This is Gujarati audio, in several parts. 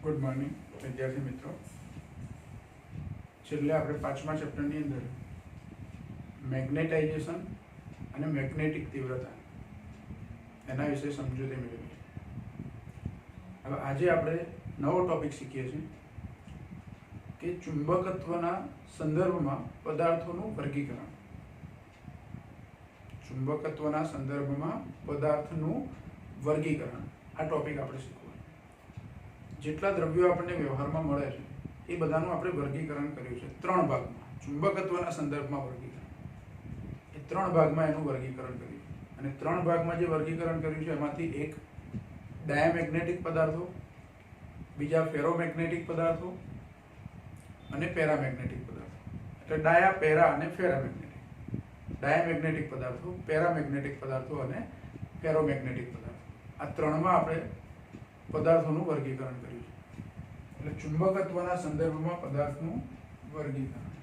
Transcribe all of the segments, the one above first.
गुड मॉर्निंग विद्यार्थी मित्रों। छेल्ले આપણે પાંચમા ચેપ્ટરની અંદર મેગ્નેટાઇઝેશન અને મેગ્નેટિક તીવ્રતા એના વિશે સમજૂતી મેળવી। હવે આજે આપણે નવો ટોપિક શીખીએ છીએ કે ચુંબકત્વના સંદર્ભમાં પદાર્થોનું વર્ગીકરણ। ચુંબકત્વના સંદર્ભમાં પદાર્થનું વર્ગીકરણ આ ટોપિક આપણે શીખવું। જેટલા દ્રવ્યો આપણને વ્યવહારમાં મળે છે એ બધાનું આપણે વર્ગીકરણ કર્યું છે ત્રણ ભાગમાં। ચુંબકત્વના સંદર્ભમાં વર્ગીકરણ એ ત્રણ ભાગમાં એનું વર્ગીકરણ કર્યું અને ત્રણ ભાગમાં જે વર્ગીકરણ કર્યું છે એમાંથી એક ડાયામેગ્નેટિક પદાર્થો, બીજા ફેરોમેગ્નેટિક પદાર્થો અને પેરામેગ્નેટિક પદાર્થો। એટલે ડાયા, પેરા અને ફેરામેગ્નેટિક। ડાયામેગ્નેટિક પદાર્થો, પેરામેગ્નેટિક પદાર્થો અને ફેરોમેગ્નેટિક પદાર્થો, આ ત્રણમાં આપણે પદાર્થોનું વર્ગીકરણ કર્યું છે। એટલે ચુંબકત્વના સંદર્ભમાં પદાર્થનું વર્ગીકરણ।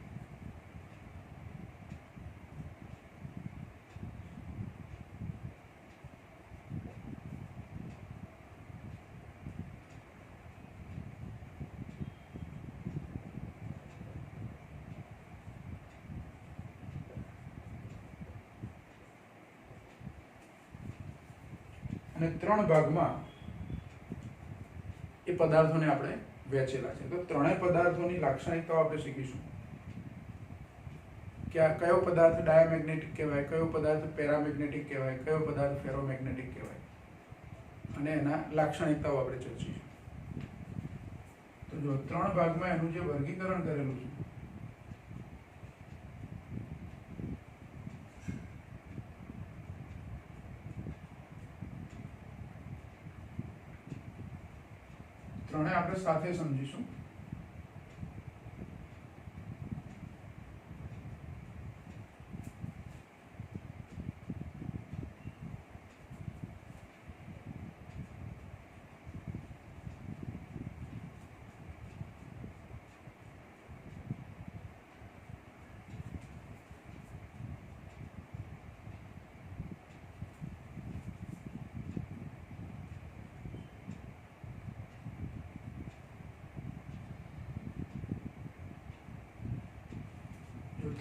અને ત્રણ ભાગમાં એ પદાર્થોને આપણે વહેંચેલા છે। તો ત્રણેય પદાર્થોની લાક્ષણિકતાઓ આપણે શીખીશું કે આ કયો પદાર્થ ડાયામેગ્નેટિક કહેવાય, કયો પદાર્થ પેરામેગ્નેટિક કહેવાય, કયો પદાર્થ ફેરોમેગ્નેટિક કહેવાય અને એના લાક્ષણિકતાઓ આપણે ચર્ચીશું। તો જો ત્રણ ભાગમાં એનું જે વર્ગીકરણ કરેલું છે ત્રણે આપણે સાથે સમજીશું।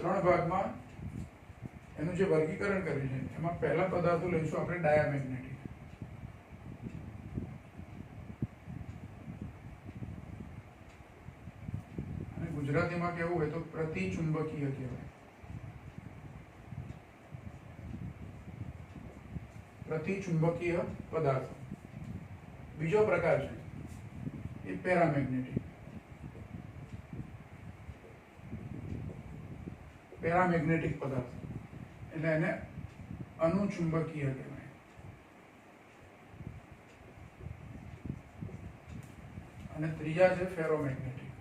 ત્રણ ભાગમાં એનું જે વર્ગીકરણ કર્યું છે એમાં પહેલા પદાર્થો લઈશું આપણે ડાયામેગ્નેટિક। અને ગુજરાતીમાં કેવું હોય તો પ્રતિચુંબકીય કહેવાય। પ્રતિચુંબકીય પદાર્થો। બીજો પ્રકાર છે એ પેરામેગ્નેટિક। પેરામેગ્નેટિક પદાર્થ એટલે એને અનુચુંબકીય કહેવાય। અને ત્રીજા છે ફેરોમેગ્નેટિક।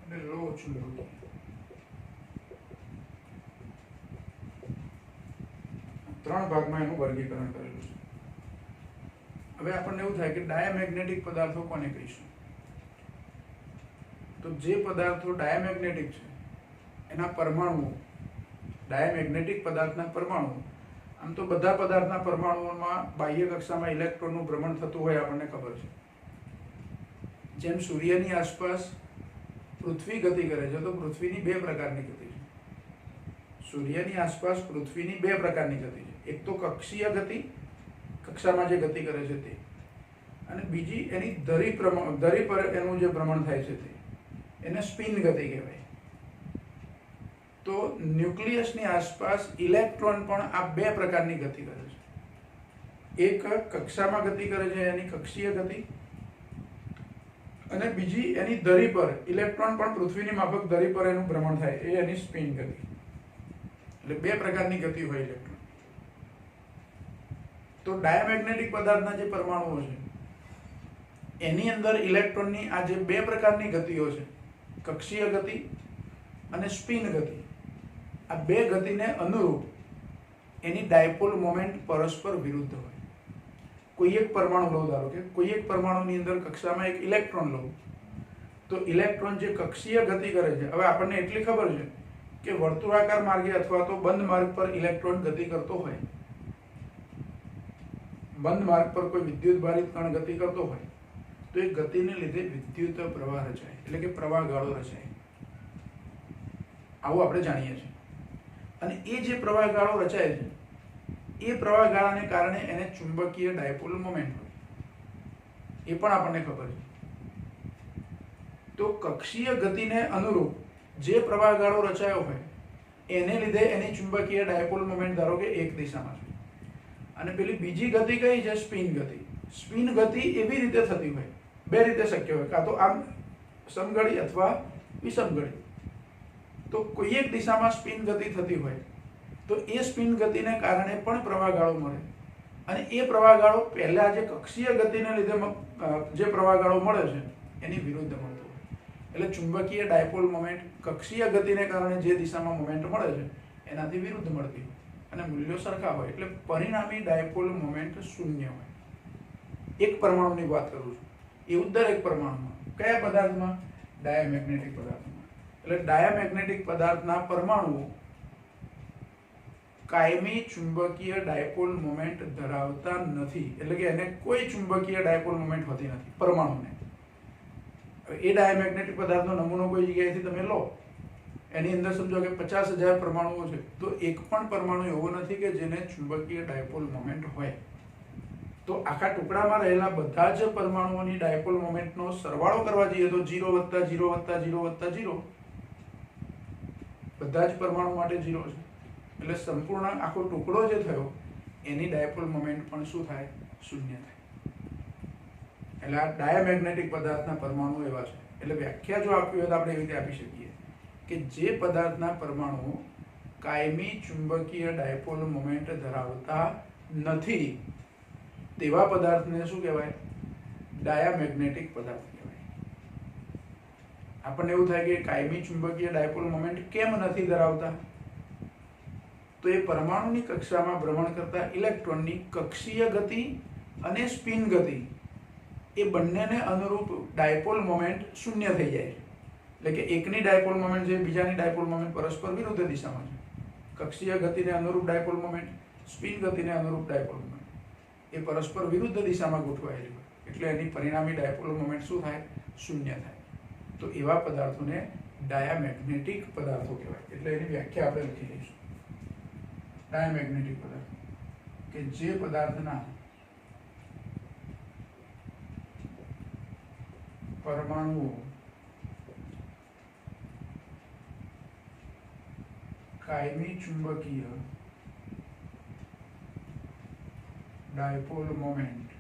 એટલે લો ચુંબકીય। ત્રણ ભાગમાં એનું વર્ગીકરણ કરેલું છે। હવે આપણને એવું થાય કે ડાયામેગ્નેટિક પદાર્થો કોને કહીશું? તો જે પદાર્થો ડાયામેગ્નેટિક છે એના પરમાણુઓ, ડાયામેગ્નેટિક પદાર્થના પરમાણુઓ, આમ તો બધા પદાર્થના પરમાણુઓમાં બાહ્ય કક્ષામાં ઇલેક્ટ્રોનનું ભ્રમણ થતું હોય આપણને ખબર છે। જેમ સૂર્યની આસપાસ પૃથ્વી ગતિ કરે છે તો પૃથ્વીની બે પ્રકારની ગતિ છે। સૂર્યની આસપાસ પૃથ્વીની બે પ્રકારની ગતિ છે। એક તો કક્ષીય ગતિ, કક્ષામાં જે ગતિ કરે છે તે, અને બીજી એની ધરી પર એનું જે ભ્રમણ થાય છે તે, એને સ્પિન ગતિ કહેવાય। તો ન્યુક્લિયસની આસપાસ ઇલેક્ટ્રોન પણ આ બે પ્રકારની ગતિ કરે છે। એક કક્ષામાં ગતિ કરે છે એની કક્ષીય ગતિ, અને બીજી એની ધરી પર ઇલેક્ટ્રોન પણ પૃથ્વીની માફક ધરી પર એનું ભ્રમણ થાય એ એની સ્પિન ગતિ। એટલે બે પ્રકારની ગતિ હોય ઇલેક્ટ્રોન। તો ડાયામેગ્નેટિક પદાર્થના જે પરમાણુઓ છે એની અંદર ઇલેક્ટ્રોનની આ જે બે પ્રકારની ગતિઓ છે, કક્ષીય ગતિ અને સ્પિન ગતિ, આ બે ગતિને અનુરૂપ એની ડાયપોલ મોમેન્ટ પરસ્પર વિરુદ્ધ હોય। કોઈ એક પરમાણુ લો, ધારો કે કોઈ એક પરમાણુની અંદર કક્ષામાં એક ઇલેક્ટ્રોન લો તો ઇલેક્ટ્રોન જે કક્ષીય ગતિ કરે છે, હવે આપણને એટલી ખબર છે કે વર્તુળાકાર માર્ગે અથવા તો બંધ માર્ગ પર ઇલેક્ટ્રોન ગતિ કરતો હોય બંધ માર્ગ પર કોઈ વિદ્યુત ભારિત કણ ગતિ કરતો હોય તો એ ગતિને લીધે વિદ્યુત પ્રવાહ રચાય, એટલે કે પ્રવાહ ગાળો રચાય, આવું આપણે જાણીએ છીએ. અને એ જે પ્રવાહ ગાળો રચાય છે એ પ્રવાહ ગાળાને કારણે એને ચુંબકીય ડાયપોલ મોમેન્ટ હોય, એ પણ આપણને ખબર છે. તો કક્ષીય ગતિને અનુરૂપ જે પ્રવાહ ગાળો રચાયો હોય એને લીધે એની ચુંબકીય ડાયપોલ મોમેન્ટ ધારો કે એક દિશામાં છે. અને પેલી બીજી ગતિ કઈ છે? સ્પિન ગતિ. સ્પિન ગતિ એવી રીતે થતી હોય, બે રીતે શક્ય હોય, કાં તો આમ સમઘડી અથવા વિષમઘડી. તો કોઈ એક દિશામાં સ્પિન ગતિ થતી હોય તો એ સ્પિન ગતિને કારણે પણ પ્રવાહ ગાળો મળે, અને એ પ્રવાહ ગાળો પહેલા જે કક્ષીય ગતિને લીધે જે પ્રવાહ ગાળો મળે છે એની વિરુદ્ધ મળતો હોય. એટલે ચુંબકીય ડાયપોલ મોમેન્ટ કક્ષીય ગતિને કારણે જે દિશામાં મોમેન્ટ મળે છે એનાથી વિરુદ્ધ મળતી હોય અને મૂલ્યો સરખા હોય, એટલે પરિણામી ડાયપોલ મોમેન્ટ શૂન્ય હોય. એક પરમાણુની વાત કરું છું, એવું દરેક પરમાણુમાં. કયા પદાર્થમાં? ડાયામેગ્નેટિક પદાર્થમાં. એટલે ડાયામેગ્નેટિક પદાર્થના પરમાણુઓ કાયમી ચુંબકીય ડાયપોલ મોમેન્ટ ધરાવતા નથી, એટલે કે એને કોઈ ચુંબકીય ડાયપોલ મોમેન્ટ હોતી નથી પરમાણુને. એ ડાયામેગ્નેટિક પદાર્થનો નમૂનો કોઈ જગ્યાએથી તમે લો, એની અંદર સમજો કે 50,000 પરમાણુઓ છે, તો એક પણ પરમાણુ એવો નથી કે જેને ચુંબકીય ડાયપોલ મોમેન્ટ હોય. તો આખા ટુકડામાં રહેલા બધા જ પરમાણુઓની ડાયપોલ મોમેન્ટનો સરવાળો કરવા જઈએ તો 0 વત્તા 0 વત્તા 0 વત્તા 0, બધા જ પરમાણુ માટે 0 છે. એટલે સંપૂર્ણ આખો ટુકડો જે થયો એની ડાયપોલ મોમેન્ટ પણ શું થાય? શૂન્ય થાય. એટલે આ ડાયામેગ્નેટિક પદાર્થના પરમાણુ એવા છે. એટલે વ્યાખ્યા જો આપવી હોય તો આપણે એવી રીતે આપી શકીએ કે જે પદાર્થના પરમાણુ કાયમી ચુંબકીય ડાયપોલ મોમેન્ટ ધરાવતા નથી તેવા પદાર્થને શું કહેવાય? ડાયામેગ્નેટિક પદાર્થ કહેવાય. આપણને એવું થાય કે કાયમી ચુંબકીય ડાયપોલ મોમેન્ટ કેમ નથી ધરાવતા? તો એ પરમાણુની કક્ષામાં ભ્રમણ કરતા ઇલેક્ટ્રોનની કક્ષીય ગતિ અને સ્પિન ગતિ એ બંનેને અનુરૂપ ડાયપોલ મોમેન્ટ શૂન્ય થઈ જાય છે. એટલે કે એકની ડાયપોલ મોમેન્ટ છે, બીજાની ડાયપોલ મોમેન્ટ પરસ્પર વિરુદ્ધ દિશામાં છે. કક્ષીય ગતિને અનુરૂપ ડાયપોલ મોમેન્ટ, સ્પિન ગતિને અનુરૂપ ડાયપોલ મોમેન્ટ એ પરસ્પર વિરુદ્ધ દિશામાં ગોઠવાયેલી હોય, એટલે એની પરિણામી ડાયપોલ મોમેન્ટ શું થાય? શૂન્ય થાય. તો એવા પદાર્થોને ડાયામેગ્નેટિક પદાર્થો કહેવાય. એટલે એની વ્યાખ્યા આપણે લખી લઈશું. ડાયામેગ્નેટિક પદાર્થ કે જે પદાર્થના પરમાણુઓ કાયમી ચુંબકીય ડાયપોલ મોમેન્ટ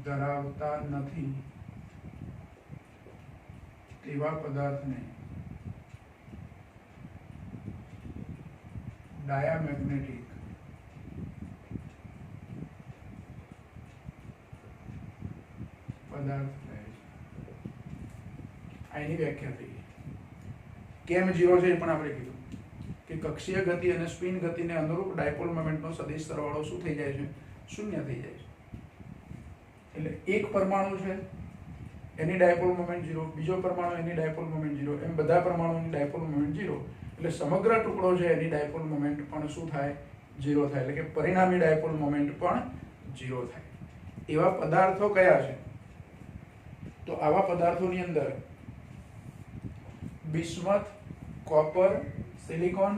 ધરાવતા નથી તેવા પદાર્થને ડાયામેગ્નેટિક પદાર્થ કહે છે. આની વ્યાખ્યા થઈ. કેમ 0 છે એ પણ આપણે કીધું કે કક્ષીય ગતિ અને સ્પિન ગતિને અનુરૂપ ડાયપોલ મોમેન્ટનો સદિશ સરવાળો શું થઈ જાય છે? શૂન્ય થઈ જાય છે. એટલે એક પરમાણુ છે એની ડાયપોલ મોમેન્ટ 0, બીજો પરમાણુ એની ડાયપોલ મોમેન્ટ 0, એમ બધા પરમાણુની ડાયપોલ મોમેન્ટ 0. એટલે સમગ્ર ટુકડો છે એની ડાયપોલ મોમેન્ટ પણ શું થાય? 0 થાય. એટલે કે પરિણામી ડાયપોલ મોમેન્ટ પણ 0 થાય. એવા પદાર્થો કયા છે? તો આવા પદાર્થોની અંદર બિસ્મથ, કોપર, સિલિકોન.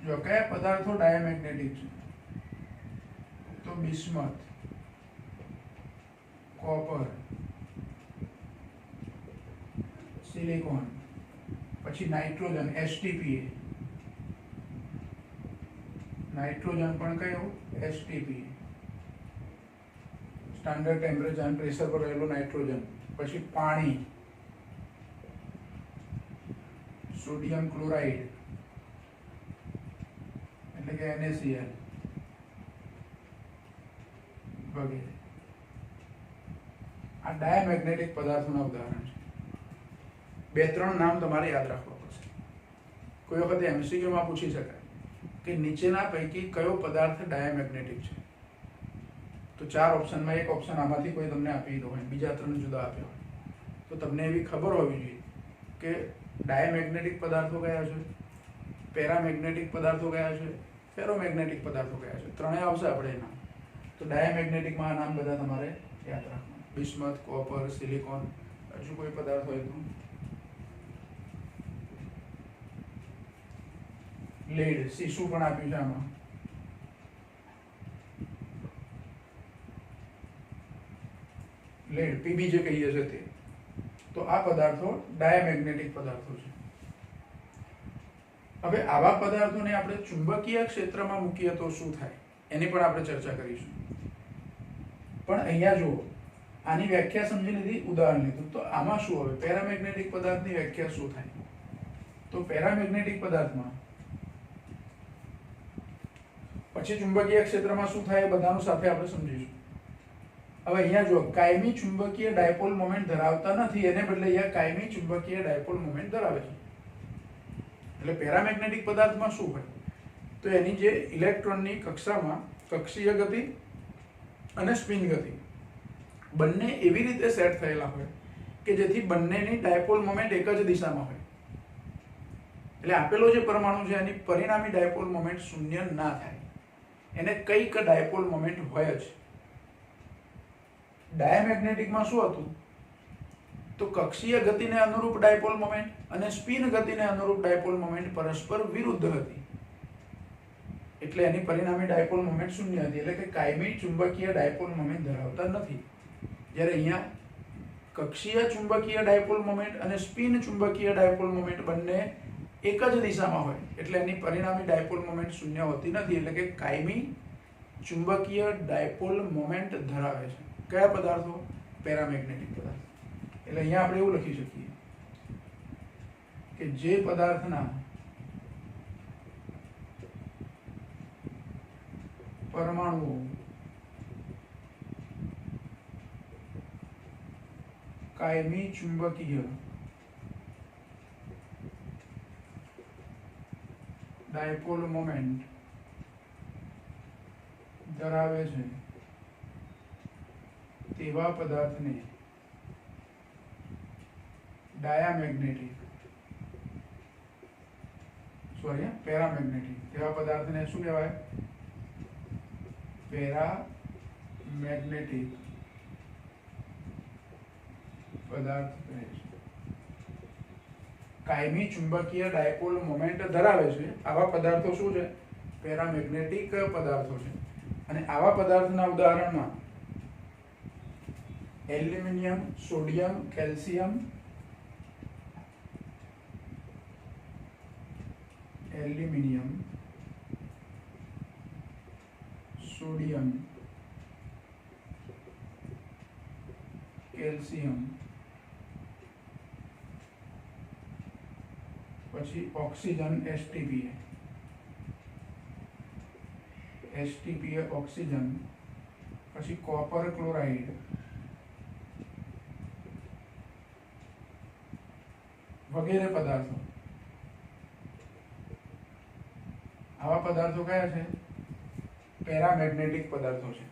જો કયા પદાર્થો ડાયામેગ્નેટિક છે? તો બિસ્મથ, કોપર, સિલિકોન, પછી નાઇટ્રોજન STPA. નાઇટ્રોજન પણ કયું? STPA, સ્ટાન્ડર્ડ ટેમ્પરેચર અને પ્રેશર પર રહેલું નાઇટ્રોજન. પછી પાણી, સોડિયમ ક્લોરાઇડ એટલે કે NaCl વગેરે. આ ડાયામેગ્નેટિક પદાર્થોના ઉદાહરણ છે. 2-3 નામ તમારે યાદ રાખવા પડશે. કોઈ વખતે MCQમાં પૂછી શકાય કે નીચેના પૈકી કયો પદાર્થ ડાયામેગ્નેટિક છે? તો 4 ઓપ્શનમાં એક ઓપ્શન આમાંથી કોઈ તમને આપી દો હોય, બીજા 3 જુદા આપ્યા હોય, તો તમને એવી ખબર હોવી જોઈએ કે ડાયામેગ્નેટિક પદાર્થો કયા છે, પેરામેગ્નેટિક પદાર્થો કયા છે, ફેરોમેગ્નેટિક પદાર્થો કયા છે? ત્રણેય આવશે આપણે એના. તો ડાયામેગ્નેટિકમાં આ નામ બધા તમારે યાદ રાખવાના: બિસ્મથ, કોપર, સિલિકોન. હજુ કોઈ પદાર્થ હોય તો લેડ, સીસુ પણ આપ્યું છે આમાં. લેડ, પીબી જે કહીએ છીએ તે. તો આ પદાર્થો ડાયામેગ્નેટિક પદાર્થો છે. હવે આવા પદાર્થોને આપણે ચુંબકીય ક્ષેત્રમાં મૂકીએ તો શું થાય, એની પણ આપણે ચર્ચા કરીશું. પણ અહીંયા જુઓ, આની વ્યાખ્યા સમજી લીધી, ઉદાહરણ લીધું. તો આમાં શું હવે પેરામેગ્નેટિક પદાર્થની વ્યાખ્યા શું થાય? તો પેરામેગ્નેટિક પદાર્થમાં પછી ચુંબકીય ક્ષેત્રમાં શું થાય એ બધાનું સાથે આપણે સમજીશું. હવે અહીંયા જો કાયમી ચુંબકીય ડાયપોલ મોમેન્ટ ધરાવતા નથી, એને બદલે અહીંયા કાયમી ચુંબકીય ડાયપોલ મોમેન્ટ ધરાવે છે. એટલે પેરામેગ્નેટિક પદાર્થમાં શું હોય? તો એની જે ઇલેક્ટ્રોનની કક્ષામાં કક્ષીય ગતિ અને સ્પિન ગતિ બંને એવી રીતે સેટ થયેલા હોય કે જેથી બંનેની ડાયપોલ મોમેન્ટ એક જ દિશામાં હોય. એટલે આપેલો જે પરમાણુ છે એની પરિણામી ડાયપોલ મોમેન્ટ શૂન્ય ના થાય, એને કંઈક ડાયપોલ મોમેન્ટ હોય જ. ડાયામેગ્નેટિકમાં શું હતું? તો કક્ષીય ગતિને અનુરૂપ ડાયપોલ મોમેન્ટ અને સ્પિન ગતિને અનુરૂપ ડાયપોલ મોમેન્ટ પરસ્પર વિરુદ્ધ હતી, એટલે એની પરિણામી ડાયપોલ મોમેન્ટ શૂન્ય હતી. એટલે કે કાયમી ચુંબકીય ડાયપોલ મોમેન્ટ ધરાવતા નથી. જ્યારે અહીંયા કક્ષીય ચુંબકીય ડાયપોલ મોમેન્ટ અને સ્પિન ચુંબકીય ડાયપોલ મોમેન્ટ બંને એક જ દિશામાં હોય, એટલે એની પરિણામી ડાયપોલ મોમેન્ટ શૂન્ય હોતી નથી. એટલે કે કાયમી ચુંબકીય ડાયપોલ મોમેન્ટ ધરાવે છે. કયા પદાર્થો? પેરામેગ્નેટિક પદાર્થ. એટલે અહીંયા આપણે એવું લખી શકીએ કે જે પદાર્થના પરમાણુઓ કાયમી ચુંબકીય ડાયપોલ મોમેન્ટ ધરાવે છે તેવા પદાર્થને પેરામેગ્નેટિક, તેવા પદાર્થને શું કહેવાય? પેરામેગ્નેટિક પદાર્થ કહે છે. કાયમી ચુંબકીય ડાયપોલ મોમેન્ટ ધરાવે છે આવા પદાર્થો શું છે? પેરામેગ્નેટિક પદાર્થો છે. અને આવા પદાર્થના ઉદાહરણમાં aluminium, sodium, calcium, aluminium, sodium, calcium, પછી ઓક્સિજન, એસટીપીએ ઓક્સિજન, પછી કોપર ક્લોરાઇડ, વગેરે પદાર્થો. આવા પદાર્થો કયા છે? પેરામેગ્નેટિક પદાર્થો છે.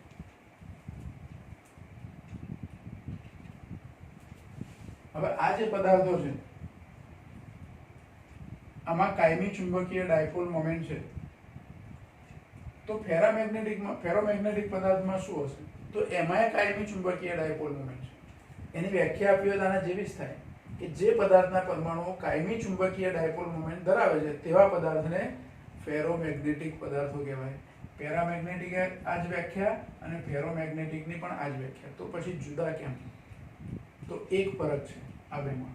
હવે આ જે પદાર્થો છે આમાં કાયમી ચુંબકીય ડાયપોલ મોમેન્ટ છે. તો ફેરોમેગ્નેટિક પદાર્થમાં શું હશે? તો એમાં કાયમી ચુંબકીય ડાયપોલ મોમેન્ટ છે. એની વ્યાખ્યા આપી હોય આના જેવી જ થાય કે જે પદાર્થના પરમાણુઓ કાયમી ચુંબકીય ડાયપોલ મોમેન્ટ ધરાવે છે તેવા પદાર્થને ફેરોમેગ્નેટિક પદાર્થો કહેવાય. પેરામેગ્નેટિક આ જ વ્યાખ્યા અને ફેરોમેગ્નેટિકની પણ આ જ વ્યાખ્યા. તો પછી જુદા કેમ? તો એક ફરક છે આ બેમાં.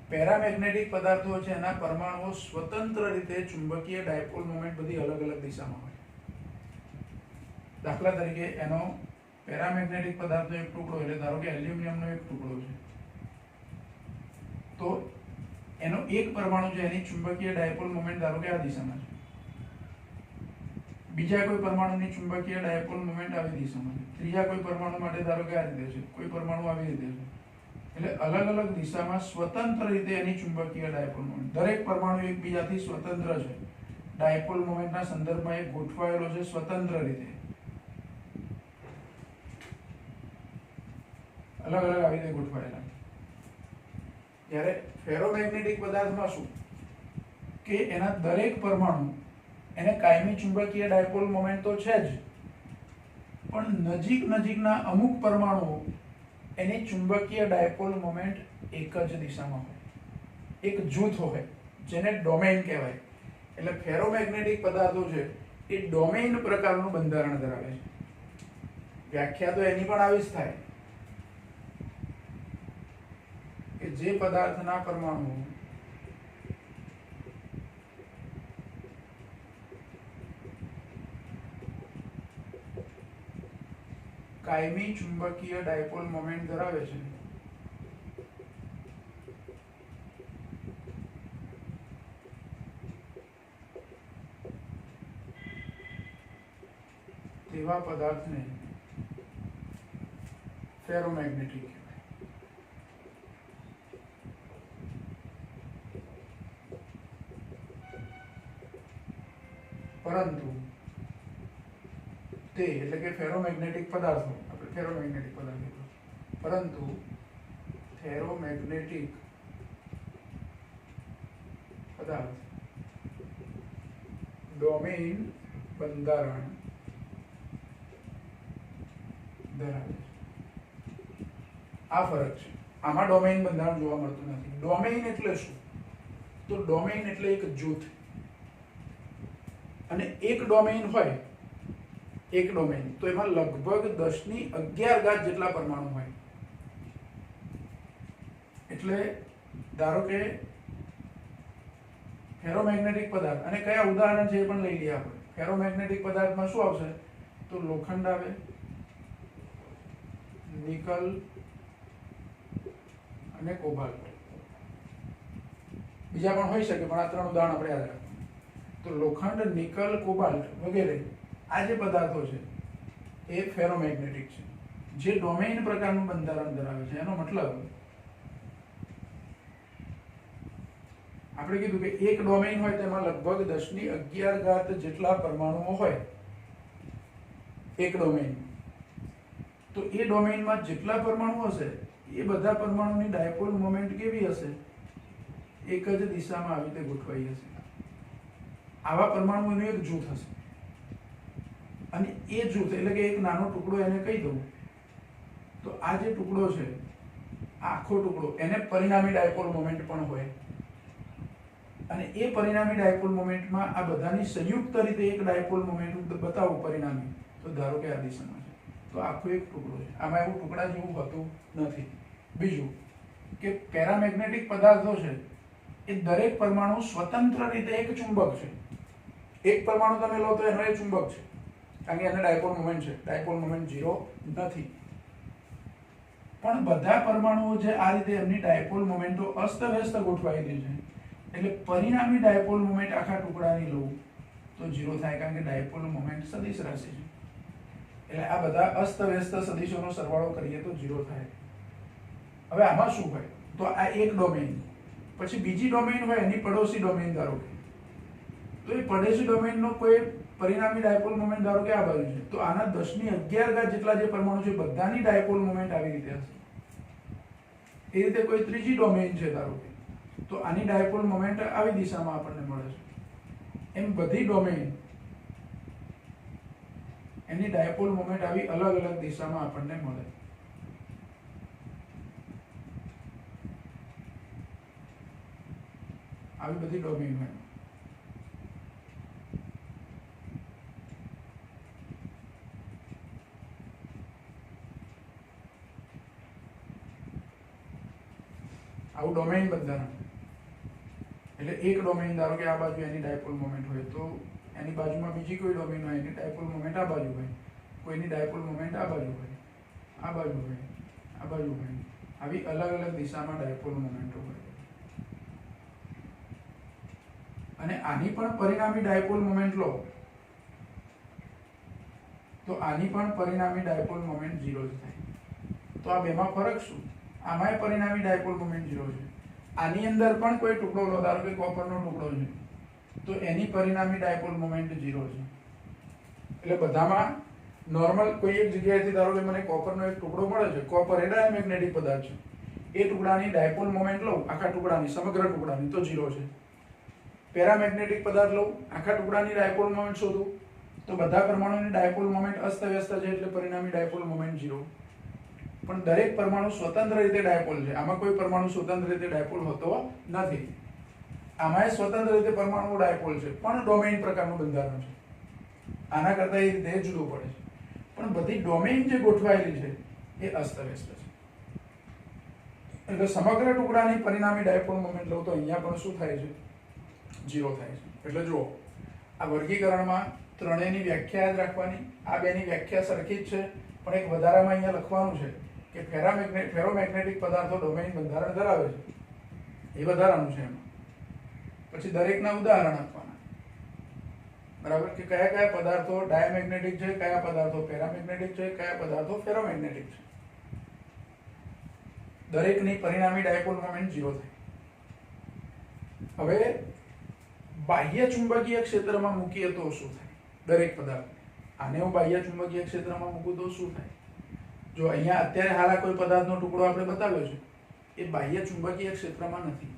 પેરામેગ્નેટિક પદાર્થો છે એના પરમાણુઓ સ્વતંત્ર રીતે ચુંબકીય ડાયપોલ મોમેન્ટ બધી અલગ અલગ દિશામાં હોય. દાખલા તરીકે એનો પેરામેગ્નેટિક પદાર્થનો એક ટુકડો, એટલે ધારો કે એલ્યુમિનિયમનો એક ટુકડો છે, તો એનો એક પરમાણુ છે એની ચુંબકીય ડાયપોલ મોમેન્ટ ધારો કે આ દિશામાં છે, બીજા કોઈ પરમાણુની ચુંબકીય ડાયપોલ મોમેન્ટ આવી દિશામાં છે, ત્રીજા કોઈ પરમાણુ માટે ધારો કે આ રીતે છે, કોઈ પરમાણુ આવી રીતે છે. એટલે અલગ અલગ દિશામાં સ્વતંત્ર રીતે એની ચુંબકીય ડાયપોલ મોમેન્ટ, દરેક પરમાણુ એકબીજાથી સ્વતંત્ર છે, ડાયપોલ મોમેન્ટના સંદર્ભમાં એ ગોઠવાયેલો છે સ્વતંત્ર રીતે, અલગ અલગ આવી રીતે ગોઠવાયેલા. જ્યારે ફેરોમેગ્નેટિક પદાર્થમાં શું કે એના દરેક પરમાણુ એને કાયમી ચુંબકીય ડાયપોલ મોમેન્ટ તો છે જ, પણ નજીકના અમુક પરમાણુઓ એની ચુંબકીય ડાયપોલ મોમેન્ટ એક જ દિશામાં હોય, એક જૂથ હોય, જેને ડોમેઇન કહેવાય. એટલે ફેરોમેગ્નેટિક પદાર્થો છે એ ડોમેઇન પ્રકારનું બંધારણ ધરાવે છે. વ્યાખ્યા તો એની પણ આવી જ થાય કે જે પદાર્થના પરમાણુ કાયમી ચુંબકીય ડાયપોલ મોમેન્ટ ધરાવે છે તેવા પદાર્થને ફેરોમેગ્નેટિક કહેવાય. પરંતુ તે એટલે કે ફેરોમેગ્નેટિક પદાર્થો, આપણે ફેરોમેગ્નેટિક પદાર્થ કીધું, પરંતુ ફેરોમેગ્નેટિક પદાર્થ ડોમેઇન બંધારણ ધરાવે છે. આ ફરક છે. આમાં ડોમેઇન બંધારણ જોવા મળતું નથી. ડોમેઇન એટલે શું? તો ડોમેઇન એટલે એક જૂથ, અને એક ડોમેઇન હોય, એક ડોમેઇન તો એમાં લગભગ 10^11 જેટલા પરમાણુ હોય. એટલે ધારો કે ફેરોમેગ્નેટિક પદાર્થ, અને કયા ઉદાહરણ છે એ પણ લઈ લઈએ આપણે. ફેરોમેગ્નેટિક પદાર્થમાં શું આવશે? તો લોખંડ આવે, નિકલ અને કોબાલ્ટ. બીજા પણ હોઈ શકે, પણ આ 3 ઉદાહરણ આપણે યાદ રાખવું. તો લોખંડ, નિકલ, કોબાલ્ટ વગેરે આ જે પદાર્થો છે એ ફેરોમેગ્નેટિક છે, જે ડોમેઇન પ્રકારનું બંધારણ ધરાવે છે. એનો મતલબ આપણે કીધું કે એક ડોમેઇન હોય તેમાં લગભગ 10^11 જેટલા પરમાણુઓ હોય એક ડોમેઇન. તો એ ડોમેઇનમાં જેટલા પરમાણુ હશે એ બધા પરમાણુની ડાયપોલ મોમેન્ટ કેવી હશે? એક જ દિશામાં આવી રીતે ગોઠવાઈ હશે. આવા પરમાણુઓનું એક જૂથ હશે, અને એ જૂથ એટલે કે એક નાનો ટુકડો એને કહી દઉં તો આ જે ટુકડો છે, આખો ટુકડો, એને પરિણામી ડાયપોલ મોમેન્ટ પણ હોય. અને એ પરિણામી ડાયપોલ મોમેન્ટમાં આ બધાની સંયુક્ત રીતે એક ડાયપોલ મોમેન્ટ બતાવું પરિણામી, તો ધારો કે આ દિશામાં છે, તો આખો એક ટુકડો છે. આમાં એવું ટુકડા જેવું હોતું નથી. બીજું કે પેરામેગ્નેટિક પદાર્થો છે એ દરેક પરમાણુ સ્વતંત્ર રીતે એક ચુંબક છે. એક પરમાણુ તમે લો તો એનો એ ચુંબક છે, કારણ કે એને ડાયપોલ મોમેન્ટ છે. ડાયપોલ મોમેન્ટ 0 નથી. પણ બધા પરમાણુઓ જે આ રીતે એમની ડાયપોલ મોમેન્ટો અસ્તવ્યસ્ત ગોઠવાયેલી છે, એટલે પરિણામી ડાયપોલ મોમેન્ટ આખા ટુકડાની લઉં તો 0 થાય, કારણ કે ડાયપોલ મોમેન્ટ સદિશ રાશિ છે. એટલે આ બધા અસ્તવ્યસ્ત સદિશોનો સરવાળો કરીએ તો 0 થાય. હવે આમાં શું હોય? તો આ એક ડોમેઇન, પછી બીજી ડોમેઇન હોય એની પડોશી ડોમેઇન ધારો કે, તો એ પડોશી ડોમેઇનનો કોઈ પરિણામી ડાયપોલ મોમેન્ટ ધારો કે આ બાજુ છે, તો આના 10^11 જેટલા જે પરમાણુ છે બધાની ડાયપોલ મોમેન્ટ આવી રીતે હશે. એ રીતે કોઈ ત્રીજી ડોમેઇન છે ધારો કે, તો આની ડાયપોલ મોમેન્ટ આવી દિશામાં આપણને મળે છે. એમ બધી ડોમેઇન એની ડાયપોલ મોમેન્ટ આવી અલગ અલગ દિશામાં આપણને મળે. આવી બધી ડોમેઇન હોય. આવું ડોમેઇન બંધારણ. એટલે એક ડોમેઇન ધારો કે આ બાજુ એની ડાયપોલ મોમેન્ટ હોય, તો એની બાજુમાં બીજી કોઈ ડોમેઇન હોય, એની ડાયપોલ મોમેન્ટ આ બાજુ હોય, કોઈની ડાયપોલ મોમેન્ટ આ બાજુ હોય, આ બાજુ હોય, આ બાજુ હોય. આવી અલગ અલગ દિશામાં ડાયપોલ મોમેન્ટો હોય. અને આની પણ પરિણામી ડાયપોલ મોમેન્ટ લો તો આની પણ પરિણામી ડાયપોલ મોમેન્ટ 0 જ થાય. તો આ બેમાં ફરક શું? આમાંય પરિણામી ડાયપોલ મોમેન્ટ 0 છે. આની અંદર પણ કોઈ ટુકડો લો, ધારો કે કોપરનો ટુકડો છે, તો એની પરિણામી ડાયપોલ મોમેન્ટ 0 છે. એટલે બધામાં નોર્મલ કોઈ એક જગ્યાએથી ધારો કે મને કોપરનો એક ટુકડો મળે છે, કોપર એ ડાયમેગ્નેટિક પદાર્થ છે, એ ટુકડાની ડાયપોલ મોમેન્ટ લઉં આખા ટુકડાની, સમગ્ર ટુકડાની, તો 0 છે. પેરામેગ્નેટિક પદાર્થ લઉં, આખા ટુકડાની ડાયપોલ મોમેન્ટ શોધું, તો બધા પરમાણુની ડાયપોલ મોમેન્ટ અસ્તવ્યસ્ત છે એટલે પરિણામી ડાયપોલ મોમેન્ટ 0. પણ દરેક પરમાણુ સ્વતંત્ર રીતે ડાયપોલ છે. આમાં કોઈ પરમાણુ સ્વતંત્ર રીતે ડાયપોલ હોતો નથી. આમાં સ્વતંત્ર રીતે પરમાણુ ડાયપોલ છે પણ ડોમેઇન પ્રકારનું બંધારણ છે. આના કરતા એ રીતે જુદું પડે છે. પણ બધી ડોમેઇન જે ગોઠવાયેલી છે એ અસ્તવ્યસ્ત છે. એટલે સમગ્ર ટુકડાની પરિણામી ડાયપોલ મોમેન્ટ લઉં તો અહીંયા પણ શું થાય છે? 0 થાય છે. એટલે જુઓ, આ વર્ગીકરણમાં ત્રણેયની વ્યાખ્યા યાદ રાખવાની. આ બેની વ્યાખ્યા સરખી જ છે, પણ એક વધારામાં અહીંયા લખવાનું છે કે ફેરોમેગ્નેટિક પદાર્થો ડોમેઇન બંધારણ ધરાવે છે. એ વધારાનું છે એમાં. પછી દરેકના ઉદાહરણ આપવાના, બરાબર, કે કયા કયા પદાર્થો ડાયામેગ્નેટિક છે, કયા પદાર્થો પેરામેગ્નેટિક છે, કયા પદાર્થો ફેરોમેગ્નેટિક છે. દરેકની પરિણામી ડાયપોલ મોમેન્ટ 0 થાય. હવે બાહ્ય ચુંબકીય ક્ષેત્રમાં મૂકીએ તો શું થાય? દરેક પદાર્થ આને હું બાહ્ય ચુંબકીય ક્ષેત્રમાં મૂકું તો શું થાય? જો અહીંયા અત્યારે હાલ કોઈ પદાર્થનો ટુકડો આપણે બતાવ્યો છે, એ બાહ્ય ચુંબકીય ક્ષેત્રમાં નથી.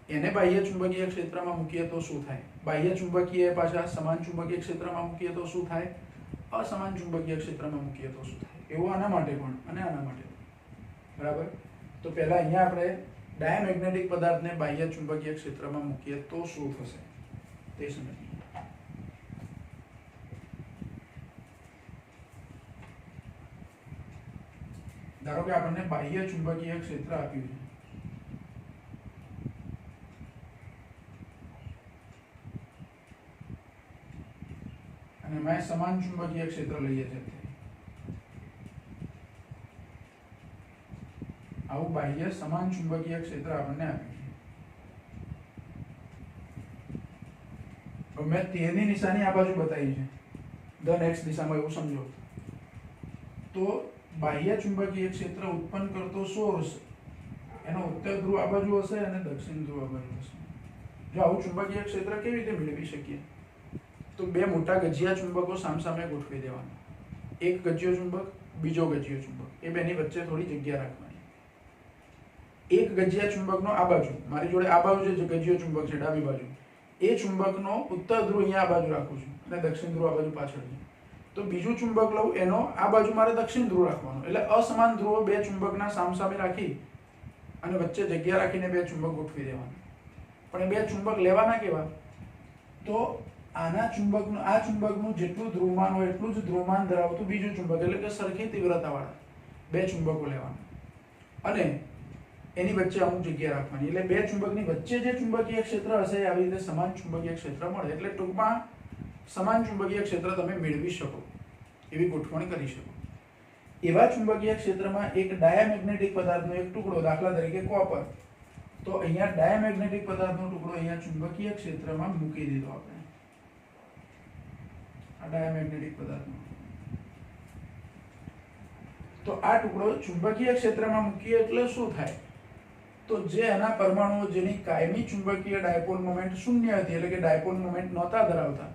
એને બાહ્ય ચુંબકીય ક્ષેત્રમાં મૂકીએ તો શું થાય? બાહ્ય ચુંબકીય પાછા સમાન ચુંબકીય ક્ષેત્રમાં મૂકીએ તો શું થાય? અસમાન ચુંબકીય ક્ષેત્રમાં મૂકીએ તો શું થાય? એવું આના માટે પણ અને આના માટે, બરાબર. તો પહેલા અહીંયા આપણે ડાયામેગ્નેટિક પદાર્થને બાહ્ય ચુંબકીય ક્ષેત્રમાં મૂકીએ તો શું થશે તે સમજીએ. ધારો કે આપણને બાહ્ય ચુંબકીય ક્ષેત્ર આપ્યું છે. અને મેં સમાન ચુંબકીય ક્ષેત્ર લઈએ છીએ. આવું બાહ્ય સમાન ચુંબકીય ક્ષેત્ર આપણને આપ્યું છે. મેં તીરની નિશાની આ બાજુ બતાવી છે, ધન x દિશામાં, એવું સમજો. તો બાહ્ય ચુંબકીય ક્ષેત્ર ઉત્પન્ન કરતો સોર્સ, એનો ઉત્તર ધ્રુવ આ બાજુ હશે અને દક્ષિણ ધ્રુવ આ બાજુ હશે. જો આવું ચુંબકીય ક્ષેત્ર કેવી રીતે મેળવી શકીએ? તો બે મોટા ગજિયા ચુંબકો સામસામે ગોઠવી દેવાના. એક ગજિયો ચુંબક, બીજો ગજિયો ચુંબક. એ બેની વચ્ચે થોડી જગ્યા રાખવાની. એક ગજિયા ચુંબકનો આ બાજુ, મારી જોડે આ બાજુ જે ગજિયો ચુંબક છે ડાબી બાજુ, એ ચુંબકનો ઉત્તર ધ્રુવ અહીંયા આ બાજુ રાખું છું અને દક્ષિણ ધ્રુવ આ બાજુ પાછળ છે. તો બીજું ચુંબક લઉં, એનો આ બાજુ મારે દક્ષિણ ધ્રુવ રાખવાનો. એટલે અસમાન ધ્રુવો બે ચુંબકના સામસામે રાખી અને વચ્ચે જગ્યા રાખીને બે ચુંબક ગોઠવી દેવાના. પણ એ બે ચુંબક લેવાના કેવા? તો આના ચુંબકનું, આ ચુંબકનું જેટલું ધ્રુવમાન હોય એટલું જ ધ્રુવમાન ધરાવતું બીજું ચુંબક, એટલે કે સરખી તીવ્રતાવાળા બે ચુંબકો લેવાના અને એની વચ્ચે અમુક જગ્યા રાખવાની. એટલે બે ચુંબકની વચ્ચે જે ચુંબકીય ક્ષેત્ર હશે આવી રીતે સમાન ચુંબકીય ક્ષેત્ર મળે. એટલે ટૂંકમાં સમાન ચુંબકીય ક્ષેત્ર તમે મેળવી શકો એવી ગોઠવણ કરી શકો. એવા ચુંબકીય ક્ષેત્રમાં એક ડાયામેગ્નેટિક પદાર્થનો એક ટુકડો, દાખલા તરીકે કોપર, તો અહીંયા ડાયામેગ્નેટિક પદાર્થનો ટુકડો અહીંયા ચુંબકીય ક્ષેત્રમાં મૂકી દીધો આપણે. આ ડાયામેગ્નેટિક પદાર્થનો, તો આ ટુકડો ચુંબકીય ક્ષેત્રમાં મૂકીએ એટલે શું થાય? તો જે એના પરમાણુઓ જેની કાયમી ચુંબકીય ડાયપોલ મોમેન્ટ 0 હતી, એટલે કે ડાયપોલ મોમેન્ટ નહોતા ધરાવતા,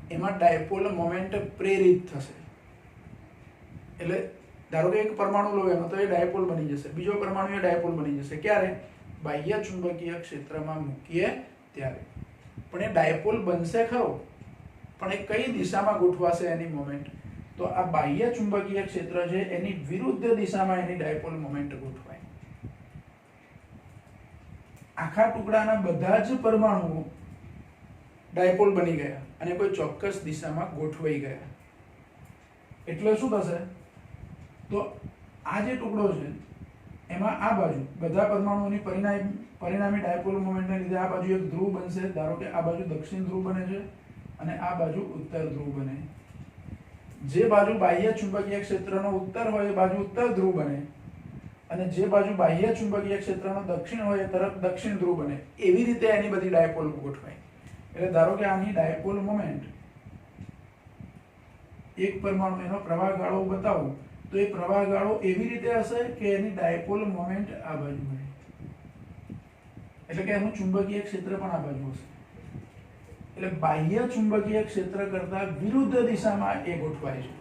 એમાં ડાયપોલ મોમેન્ટ પ્રેરિત થશે. એટલે ધારો કે એક પરમાણુ લો એનો, તો એ ડાયપોલ બની જશે. બીજો પરમાણુ એ ડાયપોલ બની જશે. ક્યારે? બાહ્ય ચુંબકીય ક્ષેત્રમાં મૂકીએ ત્યારે. પણ એ ડાયપોલ બનશે ખરો, પણ એ કઈ દિશામાં ગોઠવાશે એની મોમેન્ટ? તો આ બાહ્ય ચુંબકીય ક્ષેત્ર છે એની વિરુદ્ધ દિશામાં એની ડાયપોલ મોમેન્ટ ગોઠવાય. આખા ટુકડાના બધા જ પરમાણુઓ ડાયપોલ બની ગયા અને કોઈ ચોક્કસ દિશામાં ગોઠવાઈ ગયા. એટલે શું થશે? તો આ જે ટુકડો છે એમાં આ બાજુ બધા પરમાણુઓની પરિણામી ડાયપોલ મોમેન્ટને લીધે આ બાજુ એક ધ્રુવ બનશે. ધારો કે આ બાજુ દક્ષિણ ધ્રુવ બને છે અને આ બાજુ ઉત્તર ધ્રુવ બને. જે બાજુ બાહ્ય ચુંબકીય ક્ષેત્રનો ઉત્તર હોય એ બાજુ ઉત્તર ધ્રુવ બને અને જે બાજુ બાહ્ય ચુંબકીય ક્ષેત્રનો દક્ષિણ હોય એ તરફ દક્ષિણ ધ્રુવ બને. એવી રીતે એની બધી ડાયપોલ ગોઠવાય. એટલે ધારો કે આની ડાયપોલ મોમેન્ટ, એક પરમાણુ એનો પ્રવાહ ગાળો બતાવું તો એ પ્રવાહ ગાળો એવી રીતે હશે કે એની ડાયપોલ મોમેન્ટ આ બાજુ હોય, એટલે કે એનું ચુંબકીય ક્ષેત્ર પણ આ બાજુ હશે. એટલે બાહ્ય ચુંબકીય ક્ષેત્ર કરતા વિરુદ્ધ દિશામાં એ ગોઠવાય છે.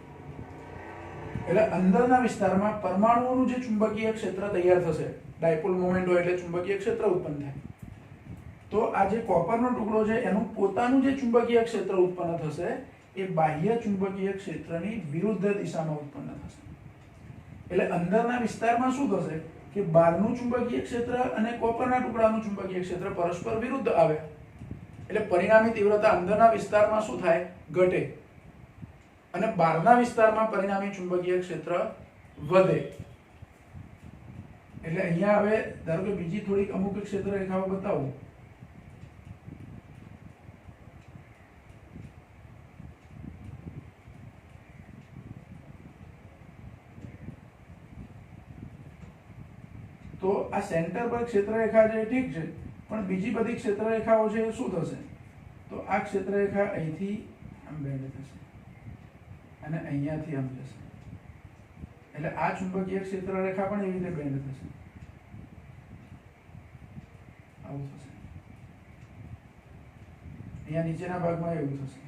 એટલે અંદરના વિસ્તારમાં પરમાણુઓનું જે ચુંબકીય ક્ષેત્ર તૈયાર થશે, ડાયપોલ મોમેન્ટ હોય એટલે ચુંબકીય ક્ષેત્ર ઉત્પન્ન થાય. તો આ જે કોપરનો ટુકડો છે એનું પોતાનું જે ચુંબકીય ક્ષેત્ર ઉત્પન્ન થશે એ બાહ્ય ચુંબકીય ક્ષેત્રની વિરુદ્ધ દિશામાં ઉત્પન્ન થશે. એટલે અંદરના વિસ્તારમાં શું થશે કે બહારનું ચુંબકીય ક્ષેત્ર અને કોપરના ટુકડાનું ચુંબકીય ક્ષેત્ર પરસ્પર વિરુદ્ધ આવે. એટલે પરિણામી તીવ્રતા અંદરના વિસ્તારમાં શું થાય? ઘટે. અને બહારના વિસ્તારમાં પરિણામી ચુંબકીય ક્ષેત્ર વધે. એટલે અહીંયા હવે ધારો કે બીજી થોડીક અમુક ક્ષેત્ર રેખાઓ બતાવું. તો આ સેન્ટર પર ક્ષેત્રરેખા છે ઠીક છે, પણ બીજી બધી ક્ષેત્રરેખાઓ છે એ શું થશે? તો આ ક્ષેત્રરેખા અહીંથી આમ બેન્ડ થશે અને અહીંયાથી આમ જશે. એટલે આ ચુંબકીય ક્ષેત્રરેખા પણ એવી રીતે બેન્ડ થશે. આવું થશે. અહીંયા નીચેના ભાગમાં એવું થશે.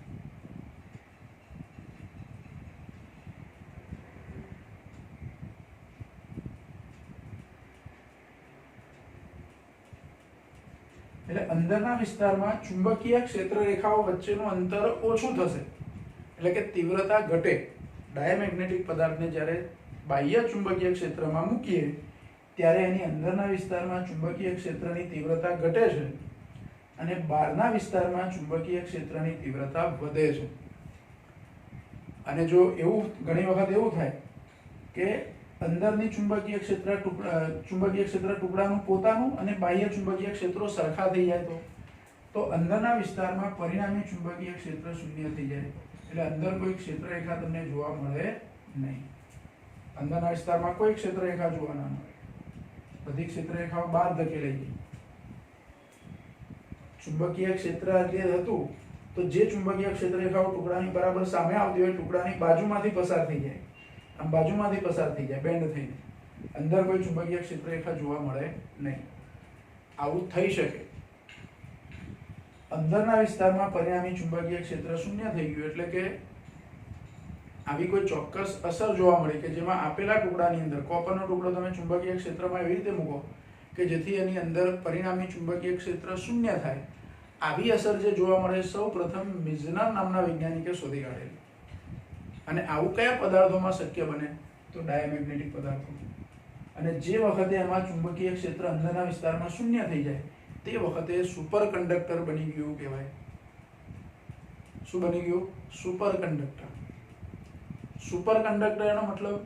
એટલે અંદરના વિસ્તારમાં ચુંબકીય ક્ષેત્રરેખાઓ વચ્ચેનું અંતર ઓછું થશે. એટલે કે તીવ્રતા ઘટે. ડાયામેગ્નેટિક પદાર્થને જ્યારે બાહ્ય ચુંબકીય ક્ષેત્રમાં મૂકીએ ત્યારે એની અંદરના વિસ્તારમાં ચુંબકીય ક્ષેત્રની તીવ્રતા ઘટે છે અને બહારના વિસ્તારમાં ચુંબકીય ક્ષેત્રની તીવ્રતા વધે છે. અને જો એવું ઘણી વખત એવું થાય કે અંદરની ચુંબકીય ક્ષેત્ર ટુકડાનું પોતાનું અને બાહ્ય ચુંબકીય ક્ષેત્રો સરખા થઈ જાય તો અંદરના વિસ્તારમાં પરિણામી ચુંબકીય ક્ષેત્ર શૂન્ય થઈ જાય. એટલે અંદર કોઈ ક્ષેત્રરેખા તમને જોવા મળે નહીં. અંદરના વિસ્તારમાં કોઈ ક્ષેત્રરેખા જોવા ના મળે. બધી ક્ષેત્રરેખાઓ બહાર ધકેલાઈ ગઈ. ચુંબકીય ક્ષેત્ર જે હતું તો જે ચુંબકીય ક્ષેત્રરેખાઓ ટુકડાની બરાબર સામે આવતી હોય ટુકડાની બાજુમાંથી પસાર થઈ જાય. આમ બાજુમાંથી પસાર થઈ જાય બેન્ડ થઈને. અંદર કોઈ ચુંબકીય ક્ષેત્રરેખા જોવા મળે નહીં. આવું થઈ શકે. અંદરના વિસ્તારમાં પરિણામી ચુંબકીય ક્ષેત્ર શૂન્ય થઈ ગયું એટલે કે આવી કોઈ ચોક્કસ અસર જોવા મળી કે જેમાં આપેલા ટુકડાની અંદર કોપરનો ટુકડો તમે ચુંબકીય ક્ષેત્રમાં એવી રીતે મૂકો કે જેથી એની અંદર પરિણામી ચુંબકીય ક્ષેત્ર શૂન્ય થાય. આવી અસર જે જોવા મળે સૌ પ્રથમ મિઝનર નામના વૈજ્ઞાનિકે શોધી કાઢેલી. અને આવું કયા પદાર્થોમાં શક્ય બને? તો ડાયામેગ્નેટિક પદાર્થો. અને જે વખતે એમાં ચુંબકીય ક્ષેત્ર અંદરના વિસ્તારમાં શૂન્ય થઈ જાય તે વખતે સુપર કંડક્ટર બની ગયું કહેવાય. શું બની ગયું? Super conductor. સુપર કંડક્ટર એનો મતલબ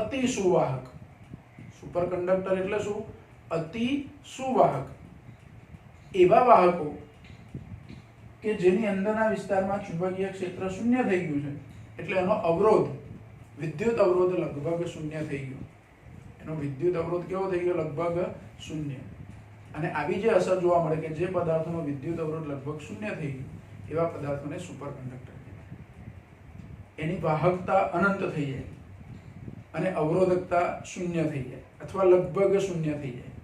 અતિ સુવાહક. સુપર કંડક્ટર એટલે શું? અતિ સુવાહક. એવા વાહકો કે જેની અંદરના વિસ્તારમાં ચુંબકીય ક્ષેત્ર શૂન્ય થઈ ગયું છે એટલે એનો અવરોધ વિદ્યુત અવરોધ લગભગ શૂન્ય થઈ ગયો. એનો વિદ્યુત અવરોધ કેવો થઈ ગયો? લગભગ શૂન્ય. અને આવી જે અસર જોવા મળે કે જે પદાર્થોનો વિદ્યુત અવરોધ લગભગ શૂન્ય થઈ ગયો એવા પદાર્થોને સુપર કંડક્ટર કહેવાય. એની વાહકતા અનંત થઈ જાય અને અવરોધકતા શૂન્ય થઈ જાય અથવા લગભગ શૂન્ય થઈ જાય.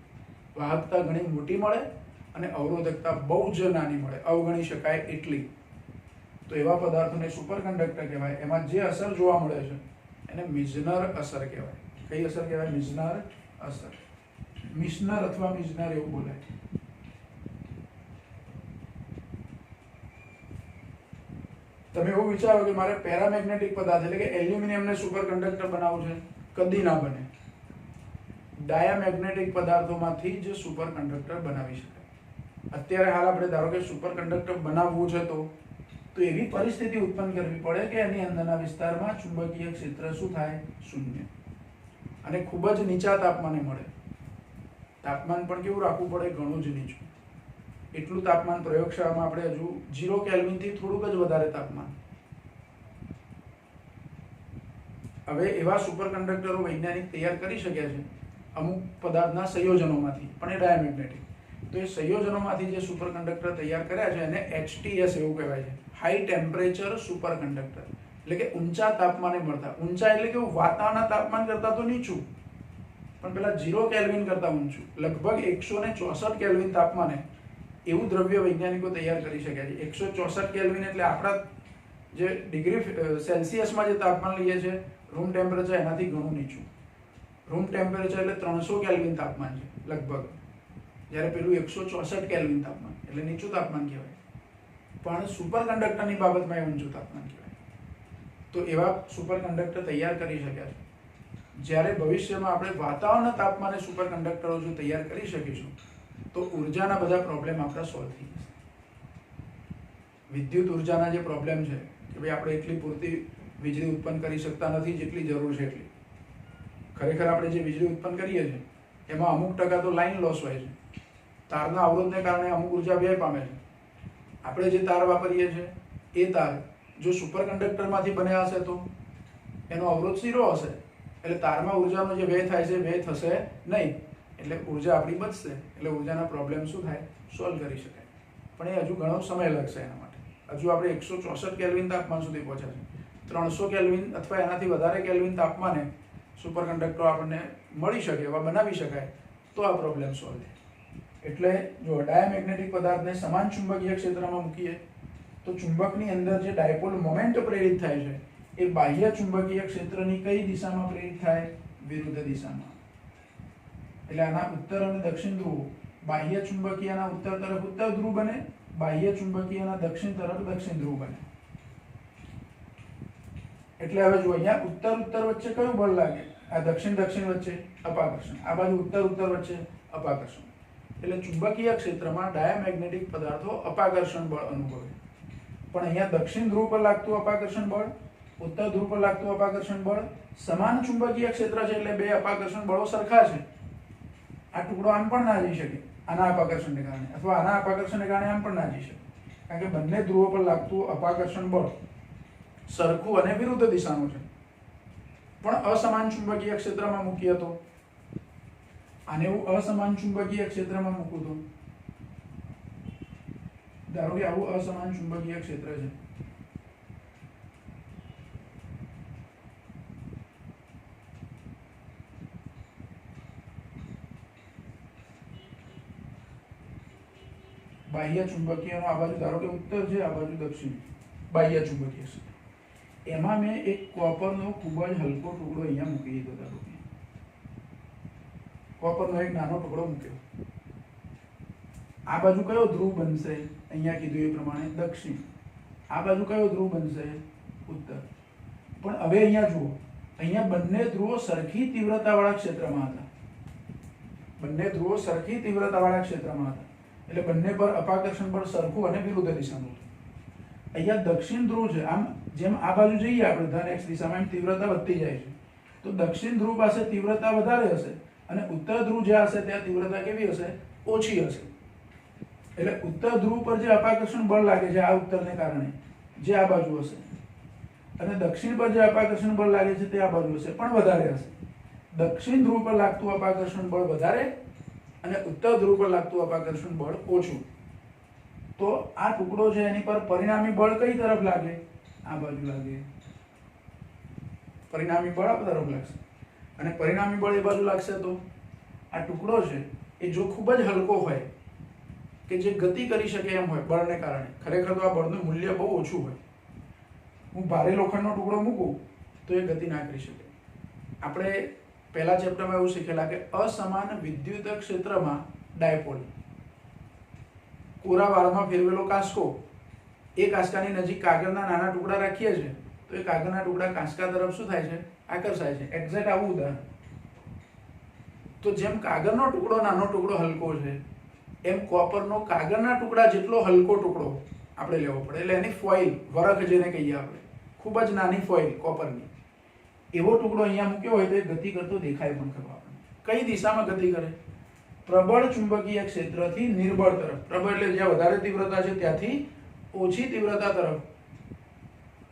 વાહકતા ઘણી મોટી મળે અને અવરોધકતા બહુ જ નાની મળે, અવગણી શકાય એટલી. તો એવા પદાર્થોને સુપર કંડક્ટર કહેવાય. એમાં જે અસર જોવા મળે છે એને મિઝનર અસર કહેવાય. કઈ અસર કહેવાય? મિઝનર અસર. મિશનર અથવા મિઝનર એવું બોલાય. તમે એવું વિચારો કે મારે પેરામેગ્નેટિક પદાર્થ એટલે કે એલ્યુમિનિયમને સુપર કંડક્ટર બનાવવું છે, કદી ના બને. ડાયામેગ્નેટિક પદાર્થોમાંથી જ સુપર કંડક્ટર બનાવી શકાય. અત્યારે હાલ આપણે ધારો કે સુપર કંડક્ટર બનાવવું છે તો એવી પરિસ્થિતિ ઉત્પન્ન કરવી પડે કે એની અંદરના વિસ્તારમાં ચુંબકીય ક્ષેત્ર શું થાય? શૂન્ય. અને ખૂબ જ નીચા તાપમાને મળે. તાપમાન પણ કેવું રાખવું પડે? ઘણું જ નીચું. એટલું તાપમાન પ્રયોગશાળામાં આપણે હજુ 0 કેલ્વિનથી થોડુંક જ વધારે તાપમાન. હવે એવા સુપર કંડક્ટરો વૈજ્ઞાનિક તૈયાર કરી શક્યા છે અમુક પદાર્થના સંયોજનોમાંથી, પણ એ ડાયામેગ્નેટિક. તો એ સંયોજનોમાંથી જે સુપર કંડક્ટર તૈયાર કર્યા છે એને HTS એવું કહેવાય છે, હાઈ ટેમ્પરેચર સુપર કંડક્ટર. એટલે કે ઊંચા તાપમાને મળતા. ઊંચા એટલે કે વાતાવરણના તાપમાન કરતાં તો નીચું, પણ પેલા 0 કેલ્વિન કરતાં ઊંચું, લગભગ 164 કેલ્વિન તાપમાને એવું દ્રવ્ય વૈજ્ઞાનિકો તૈયાર કરી શક્યા છે. 164 કેલ્વિન એટલે આપણા જે ડિગ્રી સેલ્સિયસમાં જે તાપમાન લઈએ છીએ રૂમ ટેમ્પરેચર એનાથી ઘણું નીચું. રૂમ ટેમ્પરેચર એટલે 300 કેલ્વિન તાપમાન છે લગભગ, જ્યારે પેલું 164 કેલ્વિન તાપમાન એટલે નીચું તાપમાન કહેવાય, પણ સુપર કંડક્ટરની બાબતમાં એ ઊંચું તાપમાન કહેવાય. તો એવા સુપર કંડક્ટર તૈયાર કરી શક્યા છે. જ્યારે ભવિષ્યમાં આપણે વાતાવરણના તાપમાને સુપર કંડક્ટરો જો તૈયાર કરી શકીશું તો ઉર્જાના બધા પ્રોબ્લેમ આપણા સોલ્વ થઈ જશે. વિદ્યુત ઉર્જાના જે પ્રોબ્લેમ છે કે ભાઈ આપણે એટલી પૂરતી વીજળી ઉત્પન્ન કરી શકતા નથી જેટલી જરૂર છે એટલી. ખરેખર આપણે જે વીજળી ઉત્પન્ન કરીએ છીએ એમાં અમુક ટકા તો લાઈન લોસ હોય છે. તારના અવરોધને કારણે અમુક ઉર્જા વ્યય પામે છે. આપણે જે તાર વાપરીએ છીએ એ તાર જો સુપર કંડક્ટરમાંથી બન્યા હશે તો એનો અવરોધ 0 હશે, એટલે તારમાં ઉર્જાનો જે વ્યય થાય છે વ્યય થશે નહીં, એટલે ઉર્જા આપણી બચશે, એટલે ઉર્જાના પ્રોબ્લેમ શું થાય સોલ્વ કરી શકાય. પણ એ હજુ ઘણો સમય લાગશે એના માટે. હજુ આપણે 164 કેલ્વિન તાપમાન સુધી પહોંચ્યા છે. 300 કેલ્વિન અથવા એનાથી વધારે કેલ્વિન તાપમાને સુપર કંડક્ટરો આપણને મળી શકે એવા બનાવી શકાય તો આ પ્રોબ્લેમ સોલ્વ થાય. એટલે જો ડાયામેગ્નેટિક પદાર્થને સમાન ચુંબકીય ક્ષેત્રમાં મૂકીએ તો ચુંબકની અંદર જે ડાયપોલ મોમેન્ટ પ્રેરિત થાય છે એ બાહ્ય ચુંબકીય ક્ષેત્રની કઈ દિશામાં પ્રેરિત થાય? વિરુદ્ધ દિશામાં. એટલે આના ઉત્તર અને દક્ષિણ ધ્રુવો બાહ્ય ચુંબકીયના ઉત્તર તરફ ઉત્તર ધ્રુવ બને, બાહ્ય ચુંબકીયના દક્ષિણ તરફ દક્ષિણ ધ્રુવ બને. એટલે હવે જો અહીંયા ઉત્તર ઉત્તર વચ્ચે કયું બળ લાગે? આ દક્ષિણ દક્ષિણ વચ્ચે અપાકર્ષણ, આ બાજુ ઉત્તર ઉત્તર વચ્ચે અપાકર્ષણ. એટલે ચુંબકીય ક્ષેત્રમાં ડાયામેગ્નેટિક પદાર્થો અપાકર્ષણ બળ અનુભવે. પણ અહીંયા દક્ષિણ ધ્રુવ પર લાગતું અપાકર્ષણ બળ, ઉત્તર ધ્રુવ પર લાગતું અપાકર્ષણ બળ સમાન ચુંબકીય ક્ષેત્ર છે, એટલે બે અપાકર્ષણ બળો સરખા છે. આ ટુકડો આમ પણ ના જઈ શકે આના અપાકર્ષણને કારણે, અથવા આના અપાકર્ષણને કારણે આમ પણ ના જઈ શકે, કારણ કે બંને ધ્રુવો પર લાગતું અપાકર્ષણ બળ સરખું અને વિરુદ્ધ દિશાનું છે. પણ અસમાન ચુંબકીય ક્ષેત્રમાં મૂકીએ તો આને એવું અસમાન ચુંબકીય ક્ષેત્રમાં મૂકું તો ધારો કે આવું અસમાન ચુંબકીય ક્ષેત્ર છે, બાહ્ય ચુંબકીયનો આ બાજુ ધારો કે ઉત્તર છે, આ બાજુ દક્ષિણ, બાહ્ય ચુંબકીય ક્ષેત્ર. એમાં મેં એક કોપરનો ખૂબ જ હલકો ટુકડો અહીંયા મૂકી દીધો. ધારો કે કોપરનો એક નાનો ટુકડો મૂક્યો. આ બાજુ કયો ધ્રુવ બનશે? અહીંયા કીધું એ પ્રમાણે દક્ષિણ. આ બાજુ કયો ધ્રુવ બનશે? ઉત્તર. પણ હવે અહીંયા જુઓ, અહીંયા બંને ધ્રુવો સરખી તીવ્રતાવાળા ક્ષેત્રમાં હતા. બંને ધ્રુવો સરખી તીવ્રતાવાળા ક્ષેત્રમાં હતા, એટલે બંને પર અપાકર્ષણ બળ સરખું અને વિરુદ્ધ દિશાનું હતું. અહીંયા દક્ષિણ ધ્રુવ છે, આમ જેમ આ બાજુ જઈએ આપણે ધન એક્સ દિશામાં એમ તીવ્રતા વધતી જાય છે. તો દક્ષિણ ધ્રુવ પાસે તીવ્રતા વધારે હશે અને ઉત્તર ધ્રુવ જ્યાં હશે ત્યાં તીવ્રતા કેવી હશે? ઓછી હશે. એટલે ઉત્તર ધ્રુવ પર જે અપાકર્ષણ બળ લાગે છે આ ઉત્તરને કારણે, જે આ બાજુ હશે, અને દક્ષિણ પર જે અપાકર્ષણ બળ લાગે છે તે આ બાજુ હશે, પણ વધારે હશે. દક્ષિણ ધ્રુવ પર લાગતું અપાકર્ષણ બળ વધારે અને ઉત્તર ધ્રુવ પર લાગતું અપાકર્ષણ બળ ઓછું. તો આ ટુકડો છે એની પર પરિણામી બળ કઈ તરફ લાગે? આ બાજુ લાગે. પરિણામી બળ આ તરફ લાગશે, અને પરિણામી બળ એ બાજુ લાગશે. તો આ ટુકડો છે એ જો ખૂબ જ હલકો હોય કે જે ગતિ કરી શકે એમ હોય બળને કારણે, ખરેખર તો આ બળનું મૂલ્ય બહુ ઓછું હોય. હું ભારે લોખંડનો ટુકડો મૂકું તો એ ગતિ ના કરી શકે. આપણે પહેલા ચેપ્ટરમાં એવું શીખેલા કે અસમાન વિદ્યુત ક્ષેત્રમાં ડાયપોલ. કોરા વાળમાં ફેરવેલો કાંસકો, એ કાંસકાની નજીક કાગળના નાના ટુકડા રાખીએ છીએ તો એ કાગળના ટુકડા કાંસકા તરફ શું થાય છે? આકર્ષાય છે. એક્ઝેક્ટ આવું ઉદાહરણ. તો જેમ કાગળનો ટુકડો નાનો ટુકડો હલકો છે, એમ કોપરનો કાગળના ટુકડા જેટલો હલકો ટુકડો આપણે લેવો પડે. એટલે એની ફોઇલ, વરખ જેને કહીએ આપણે, ખૂબ જ નાની ફોઇલ કોપરની, એવો ટુકડો અહીંયા મૂક્યો હોય તો એ ગતિ કરતો દેખાય પણ ખરો આપણને. કઈ દિશામાં ગતિ કરે? પ્રબળ ચુંબકીય ક્ષેત્રથી નિર્બળ તરફ. પ્રબળ એટલે જ્યાં વધારે તીવ્રતા છે ત્યાંથી ઓછી તીવ્રતા તરફ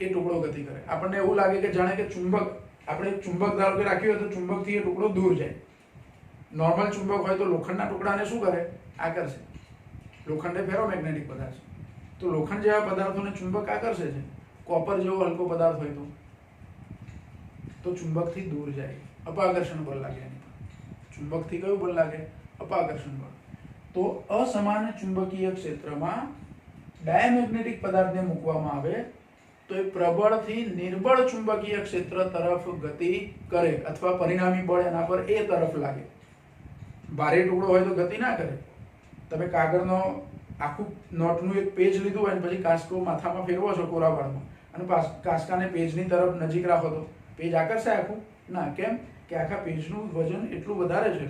એ ટુકડો ગતિ કરે. આપણને એવું લાગે કે જાણે કે ચુંબક, આપણે ચુંબક ધારો કે રાખ્યું હોય તો ચુંબકથી એ ટુકડો દૂર જાય. નોર્મલ ચુંબક હોય તો લોખંડના ટુકડાને શું કરે? આકર્ષે. લોખંડ એ ફેરોમેગ્નેટિક પદાર્થ છે, તો લોખંડ જેવા પદાર્થોને ચુંબક આકર્ષે છે. કોપર જેવો હલકો પદાર્થ હોય તો ચુંબકથી દૂર જાય. અપાકર્ષણ બળ લાગે એની પર. ચુંબકથી કયું બળ લાગે? અપાકર્ષણ બળ. તો અસમાન ચુંબકીય ક્ષેત્રમાં ડાયામેગ્નેટિક પદાર્થને મૂકવામાં આવે તો એ પ્રબળથી નિર્બળ ચુંબકીય ક્ષેત્ર તરફ ગતિ કરે, અથવા પરિણામી બળ એના પર એ તરફ લાગે. ભારે ટુકડો હોય તો ગતિ ના કરે, તમે કાગળનો આખું નોટનું એક પેજ લીધું હોય અને પછી કાસ્કો માથામાં ફેરવો છો કોરા વાળમાં અને કાસ્કાને પેજની તરફ નજીક રાખો તો પેજ આકર્ષાય આખું? ના. કેમ કે આખા પેજનું વજન એટલું વધારે છે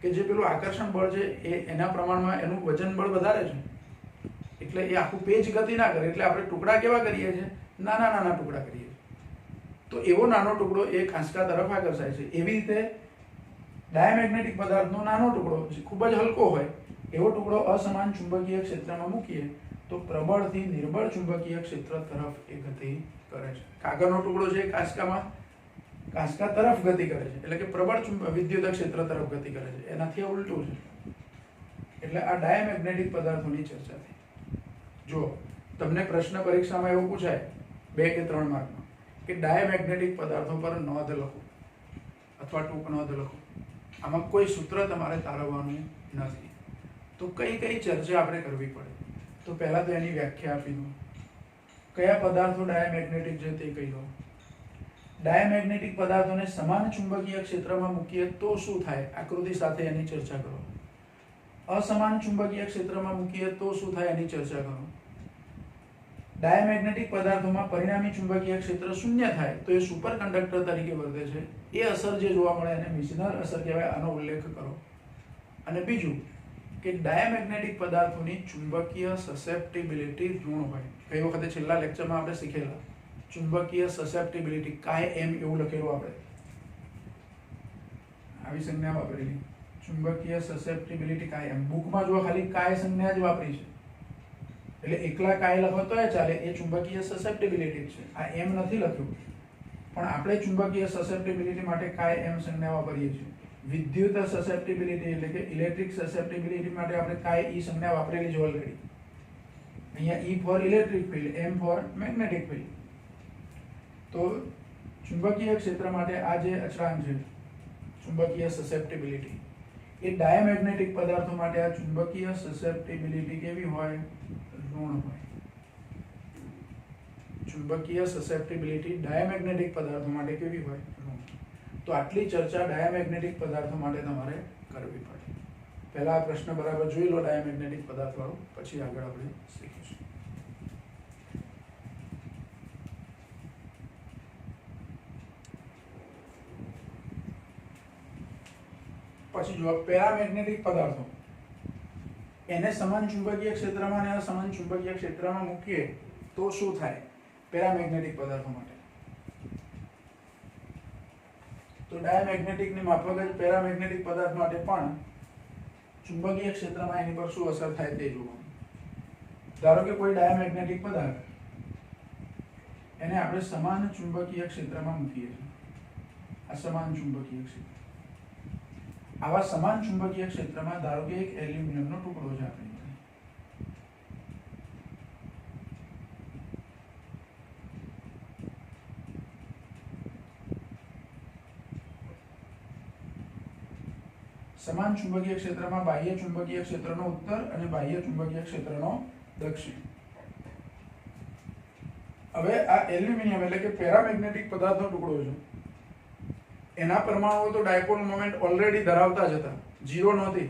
કે જે પેલું આકર્ષણ બળ છે એના પ્રમાણમાં એનું વજન બળ વધારે છે, એટલે એ આખું પેજ ગતિ ના કરે. એટલે આપણે ટુકડા કેવા કરીએ છીએ? નાના નાના ટુકડા કરીએ છીએ. તો એવો નાનો ટુકડો એ કાંસકા તરફ આકર્ષાય છે. એવી રીતે ડાયામેગ્નેટિક પદાર્થનો નાનો ટુકડો જે ખૂબ જ હલકો હોય એવો ટુકડો અસમાન ચુંબકીય ક્ષેત્રમાં મૂકીએ તો પ્રબળથી નિર્બળ ચુંબકીય ક્ષેત્ર તરફ એ ગતિ કરે છે. કાગળનો ટુકડો છે કાંસકા તરફ ગતિ કરે છે, એટલે કે પ્રબળ વિદ્યુત ક્ષેત્ર તરફ ગતિ કરે છે. એનાથી ઉલટું છે. એટલે આ ડાયામેગ્નેટિક પદાર્થોની ચર્ચા થઈ. જો તમને પ્રશ્ન પરીક્ષામાં એવો પૂછાય 2 કે 3 માર્કમાં કે ડાયામેગ્નેટિક પદાર્થો પર નોંધ લખો અથવા ટૂંક નોંધ લખો, આમાં કોઈ સૂત્ર તમારે તારવવાનું નથી, તો કઈ ચર્ચા આપણે કરવી પડે? તો પહેલા તો એની વ્યાખ્યા આપી દો. કયા પદાર્થો ડાયામેગ્નેટિક છે તે કહી દો. ડાયામેગ્નેટિક પદાર્થોને સમાન ચુંબકીય ક્ષેત્રમાં મૂકીએ તો શું થાય? આકૃતિ સાથે એની ચર્ચા કરો. અસમાન ચુંબકીય ક્ષેત્રમાં મૂકીએ તો શું થાય? એની ચર્ચા કરો. ડાયામેગ્નેટિક પદાર્થોમાં પરિણામી ચુંબકીય ક્ષેત્ર શૂન્ય થાય તો એ સુપર કંડક્ટર તરીકે વર્તે છે. એ અસર જે જોવા મળે એને મિશનર અસર કહેવાય. આનો ઉલ્લેખ કરો. અને બીજું કે ડાયામેગ્નેટિક પદાર્થોની ચુંબકીય સસેપ્ટિબિલિટી ઋણ હોય. ગઈ વખતે છેલ્લા લેક્ચરમાં આપણે શીખેલા ચુંબકીય સસેપ્ટિબિલિટી કાય એમ એવું લખેલું આપણે, આવી સંજ્ઞા વાપરેલી ચુંબકીય સસેપ્ટિબિલિટી કાય એમ. બુકમાં જો ખાલી કાય સંજ્ઞા જ વાપરી છે, એટલે એકલા કાય લખો તોય ચાલે, એ ચુંબકીય સસેપ્ટિબિલિટી છે. આ એમ નથી લખ્યું, પણ આપણે ચુંબકીય સસેપ્ટિબિલિટી માટે કાય એમ સંજ્ઞા વાપરીએ છીએ. વિદ્યુત સસેપ્ટિબિલિટી એટલે કે ઇલેક્ટ્રિક સસેપ્ટિબિલિટી માટે આપણે કાય ઈ સંજ્ઞા વાપરેલી છે ઓલરેડી. અહીંયા E for electric field, M four magnetic field. તો ચુંબકીય ક્ષેત્ર માટે આ જે અચળાંક છે ચુંબકીય સસેપ્ટિબિલિટી, એ ડાયામેગ્નેટિક પદાર્થો માટે આ ચુંબકીય સસેપ્ટિબિલિટી કેવી હોય? ઋણ હોય. ચુંબકીય સસેપ્ટિબિલિટી ડાયામેગ્નેટિક પદાર્થો માટે કેવી હોય? ઋણ. તો આટલી ચર્ચા ડાયામેગ્નેટિક પદાર્થો માટે તમારે કરવી પડે. પહેલા આ પ્રશ્ન બરાબર જોઈ લો ડાયામેગ્નેટિક પદાર્થ વાળો, પછી આગળ આપણે શીખીશું. પછી જો પેરામેગ્નેટિક પદાર્થો એને સમાન ચુંબકીય ક્ષેત્રમાં અને અસમાન ચુંબકીય ક્ષેત્રમાં મૂકીએ તો શું થાય પેરામેગ્નેટિક પદાર્થો માટે? તો ડાયામેગ્નેટિકની માફક જ પેરામેગ્નેટિક પદાર્થ માટે પણ ચુંબકીય ક્ષેત્રમાં એની પર શું અસર થાય તે જોવાનું. ધારો કે કોઈ ડાયામેગ્નેટિક પદાર્થ એને આપણે સમાન ચુંબકીય ક્ષેત્રમાં મૂકીએ છીએ. આ સમાન ચુંબકીય ક્ષેત્ર. આવા સમાન ચુંબકીય ક્ષેત્રમાં ધારો કે એક એલ્યુમિનિયમનો ટુકડો છે આપણી પાસે. સમાન ચુંબકીય ક્ષેત્રમાં બાહ્ય ચુંબકીય ક્ષેત્રનો ઉત્તર અને બાહ્ય ચુંબકીય ક્ષેત્રનો દક્ષિણ. હવે આ એલ્યુમિનિયમ એટલે કે પેરામેગ્નેટિક પદાર્થનો ટુકડો છે, એના પરમાણુઓ તો ડાયપોલ મોમેન્ટ ઓલરેડી ધરાવતા જ હતા, ઝીરો નહોતી.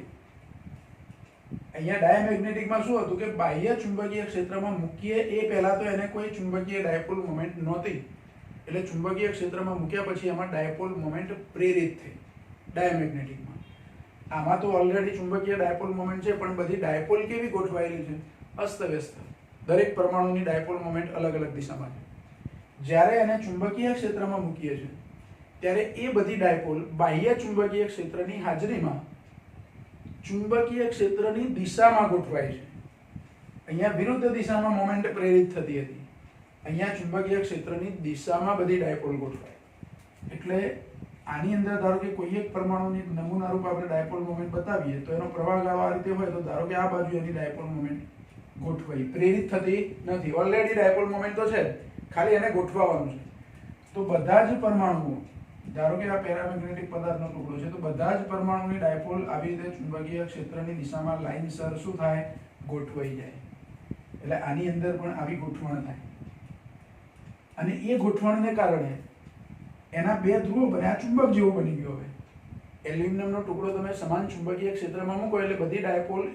અહીંયા ડાયામેગ્નેટિકમાં શું હતું કે બાહ્ય ચુંબકીય ક્ષેત્રમાં મૂકીએ એ પહેલા તો એને કોઈ ચુંબકીય ડાયપોલ મોમેન્ટ નહોતી, એટલે ચુંબકીય ક્ષેત્રમાં મૂક્યા પછી એમાં ડાયપોલ મોમેન્ટ પ્રેરિત થઈ ડાયામેગ્નેટિકમાં. આમાં તો ઓલરેડી ચુંબકીય ડાયપોલ મોમેન્ટ છે, પણ બધી ડાયપોલ કેવી ગોઠવાયેલી છે? અસ્તવ્યસ્ત. દરેક પરમાણુની ડાયપોલ મોમેન્ટ અલગ અલગ દિશામાં છે. જ્યારે એને ચુંબકીય ક્ષેત્રમાં મૂકીએ છીએ ત્યારે એ બધી ડાયપોલ બાહ્ય ચુંબકીય ક્ષેત્રની હાજરીમાં ચુંબકીય ક્ષેત્રની દિશામાં ગોઠવાય છે. અહીંયા વિરુદ્ધ દિશામાં મોમેન્ટ પ્રેરિત થતી હતી, અહીંયા ચુંબકીય ક્ષેત્રની દિશામાં બધી ડાયપોલ ગોઠવાય. એટલે આની અંદર ધારો કે કોઈ એક પરમાણુની નમૂના રૂપ આપણે ડાયપોલ મોમેન્ટ બતાવીએ તો એનો પ્રવાહ ગાળો આ રીતે હોય, તો ધારો કે આ બાજુ એની ડાયપોલ મોમેન્ટ ગોઠવાઈ, પ્રેરિત થતી નથી. ઓલરેડી ડાયપોલ મોમેન્ટ તો છે, ખાલી એને ગોઠવવાનું છે. તો બધા જ પરમાણુઓ, ધારો કે આ પેરામેગ્નેટિક પદાર્થનો ટુકડો છે, તો બધા જ પરમાણુની ડાયપોલ આવી રીતે ચુંબકીય ક્ષેત્રની દિશામાં લાઇનસર શું થાય? ગોઠવાઈ જાય. એટલે આની અંદર પણ આવી ગોઠવણ થાય, અને એ ગોઠવણને કારણે એના બે ધ્રુવો બને, આ ચુંબક જેવું બની ગયું. હવે એલ્યુમિનિયમનો ટુકડો તમે સમાન ચુંબકીય ક્ષેત્રમાં મૂકો એટલે બધી ડાયપોલ